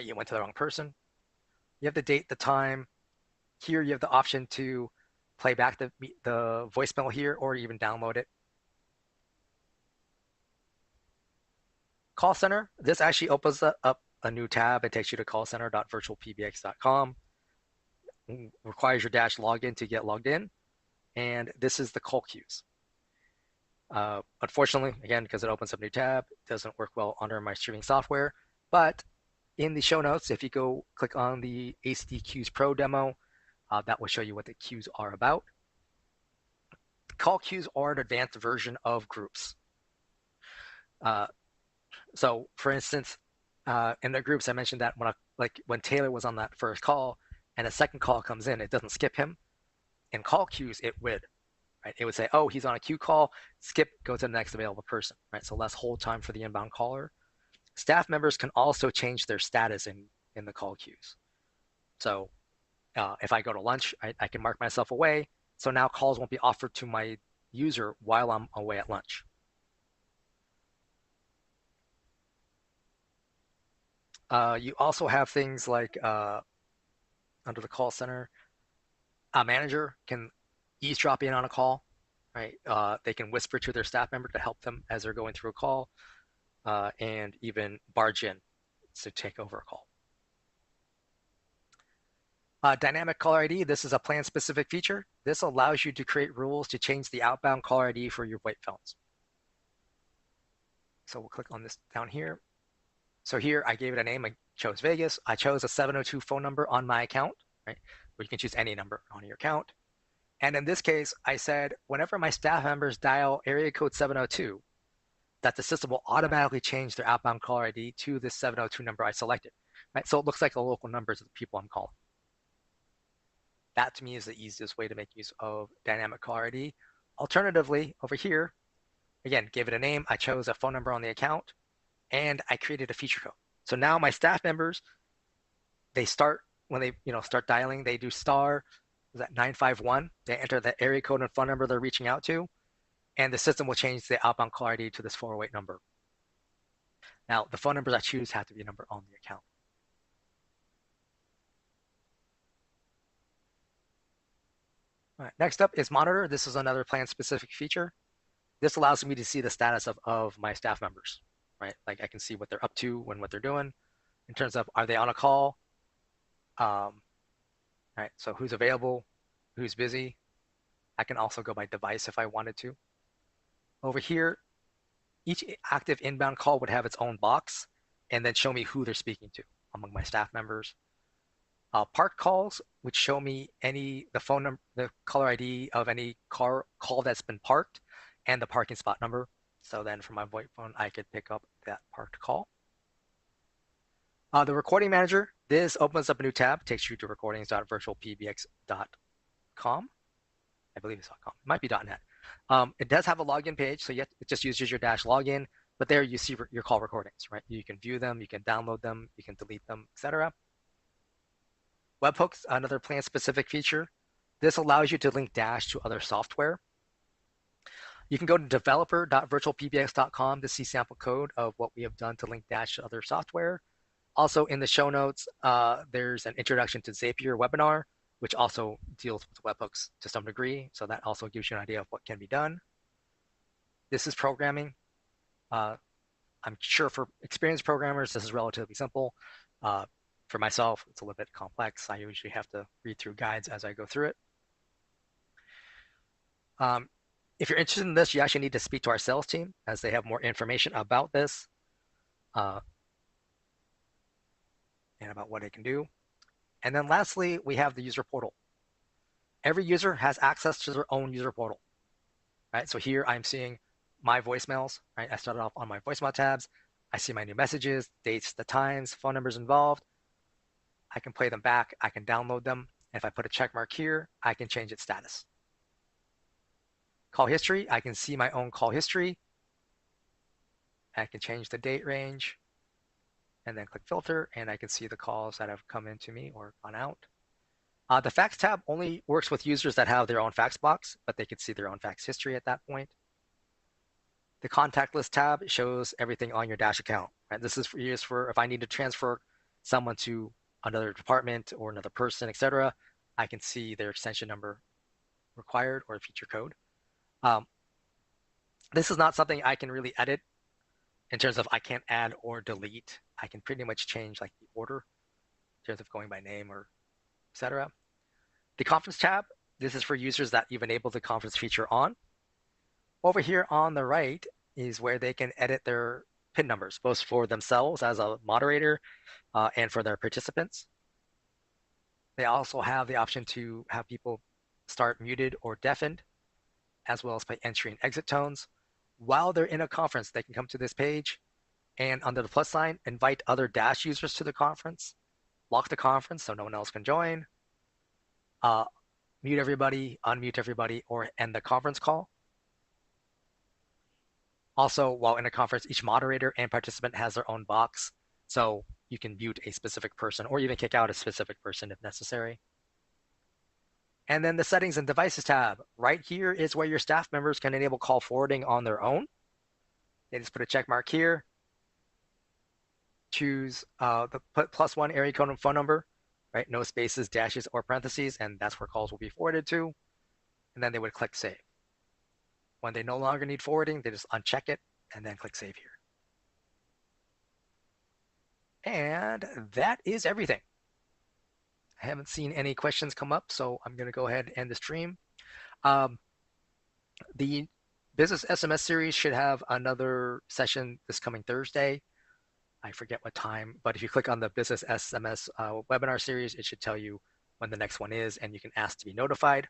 Speaker 1: You went to the wrong person. You have the date, the time. Here you have the option to play back the voicemail here or even download it. Call center, this actually opens up a new tab. It takes you to callcenter.virtualpbx.com. Requires your dash login to get logged in. And this is the call queues. Unfortunately, again, because it opens up a new tab, it doesn't work well under my streaming software. But in the show notes, if you go click on the ACD Queues Pro demo, that will show you what the queues are about. Call queues are an advanced version of groups. So for instance, in the groups, I mentioned that when Taylor was on that first call and a second call comes in, it doesn't skip him. In call queues, it would, right? It would say, oh, he's on a queue call, skip, go to the next available person, right? So less hold time for the inbound caller. Staff members can also change their status in the call queues. So if I go to lunch, I can mark myself away. So now calls won't be offered to my user while I'm away at lunch. You also have things like under the call center, a manager can eavesdrop in on a call, right? They can whisper to their staff member to help them as they're going through a call, and even barge in to take over a call. Dynamic caller ID, this is a plan-specific feature. This allows you to create rules to change the outbound caller ID for your VoIP phones. So we'll click on this down here. So here I gave it a name. chose Vegas. I chose a 702 phone number on my account, right? Or you can choose any number on your account. And in this case, I said, whenever my staff members dial area code 702, that the system will automatically change their outbound caller ID to this 702 number I selected, right? So it looks like the local numbers of the people I'm calling. That to me is the easiest way to make use of dynamic caller ID. Alternatively, over here, again, give it a name. I chose a phone number on the account and I created a feature code. So now my staff members, they start, when they start dialing, they do star, is that 951? They enter the area code and phone number they're reaching out to, and the system will change the outbound caller ID to this 408 number. Now, the phone numbers I choose have to be a number on the account. All right, next up is monitor. This is another plan-specific feature. This allows me to see the status of my staff members, right? Like I can see what they're up to and what they're doing in terms of, are they on a call? Right, so who's available, who's busy. I can also go by device if I wanted to. Over here, each active inbound call would have its own box and then show me who they're speaking to among my staff members. Park calls, which show me the phone number, the caller ID of any car call that's been parked and the parking spot number. So then from my VoIP phone, I could pick up that parked call. The recording manager, this opens up a new tab, takes you to recordings.virtualpbx.com. I believe it's .com. It might be .net. It does have a login page, so it just uses your dash login, but there you see your call recordings, right? You can view them, you can download them, you can delete them, etc. Webhooks, another plan-specific feature. This allows you to link Dash to other software. You can go to developer.virtualpbx.com to see sample code of what we have done to link Dash to other software. Also in the show notes, there's an introduction to Zapier webinar, which also deals with webhooks to some degree. So that also gives you an idea of what can be done. This is programming. I'm sure for experienced programmers, this is relatively simple. For myself, it's a little bit complex. I usually have to read through guides as I go through it. If you're interested in this, you actually need to speak to our sales team as they have more information about this and about what it can do. And then lastly, we have the user portal. Every user has access to their own user portal, right? So here I'm seeing my voicemails, right? I started off on my voicemail tabs. I see my new messages, dates, the times, phone numbers involved. I can play them back. I can download them. If I put a check mark here, I can change its status. Call history, I can see my own call history. I can change the date range and then click filter, and I can see the calls that have come into me or gone out. The fax tab only works with users that have their own fax box, but they can see their own fax history at that point. The contact list tab shows everything on your Dash account. Right? This is used for if I need to transfer someone to another department or another person, etc. I can see their extension number required or feature code. This is not something I can really edit in terms of I can't add or delete. I can pretty much change like the order in terms of going by name or etc. The conference tab, this is for users that you've enabled the conference feature on. Over here on the right is where they can edit their PIN numbers, both for themselves as a moderator and for their participants. They also have the option to have people start muted or deafened, as well as by entry and exit tones. While they're in a conference, they can come to this page and under the plus sign, invite other Dash users to the conference, lock the conference so no one else can join, mute everybody, unmute everybody, or end the conference call. Also, while in a conference, each moderator and participant has their own box, so you can mute a specific person or even kick out a specific person if necessary. And then the settings and devices tab. Right here is where your staff members can enable call forwarding on their own. They just put a check mark here, choose the +1 area code and phone number, right? No spaces, dashes, or parentheses, and that's where calls will be forwarded to. And then they would click save. When they no longer need forwarding, they just uncheck it and then click save here. And that is everything. I haven't seen any questions come up, so I'm going to go ahead and end the stream. The business SMS series should have another session this coming Thursday. I forget what time, but if you click on the business SMS webinar series, it should tell you when the next one is, and you can ask to be notified.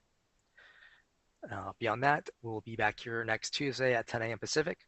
Speaker 1: Beyond that, we'll be back here next Tuesday at 10 a.m. Pacific.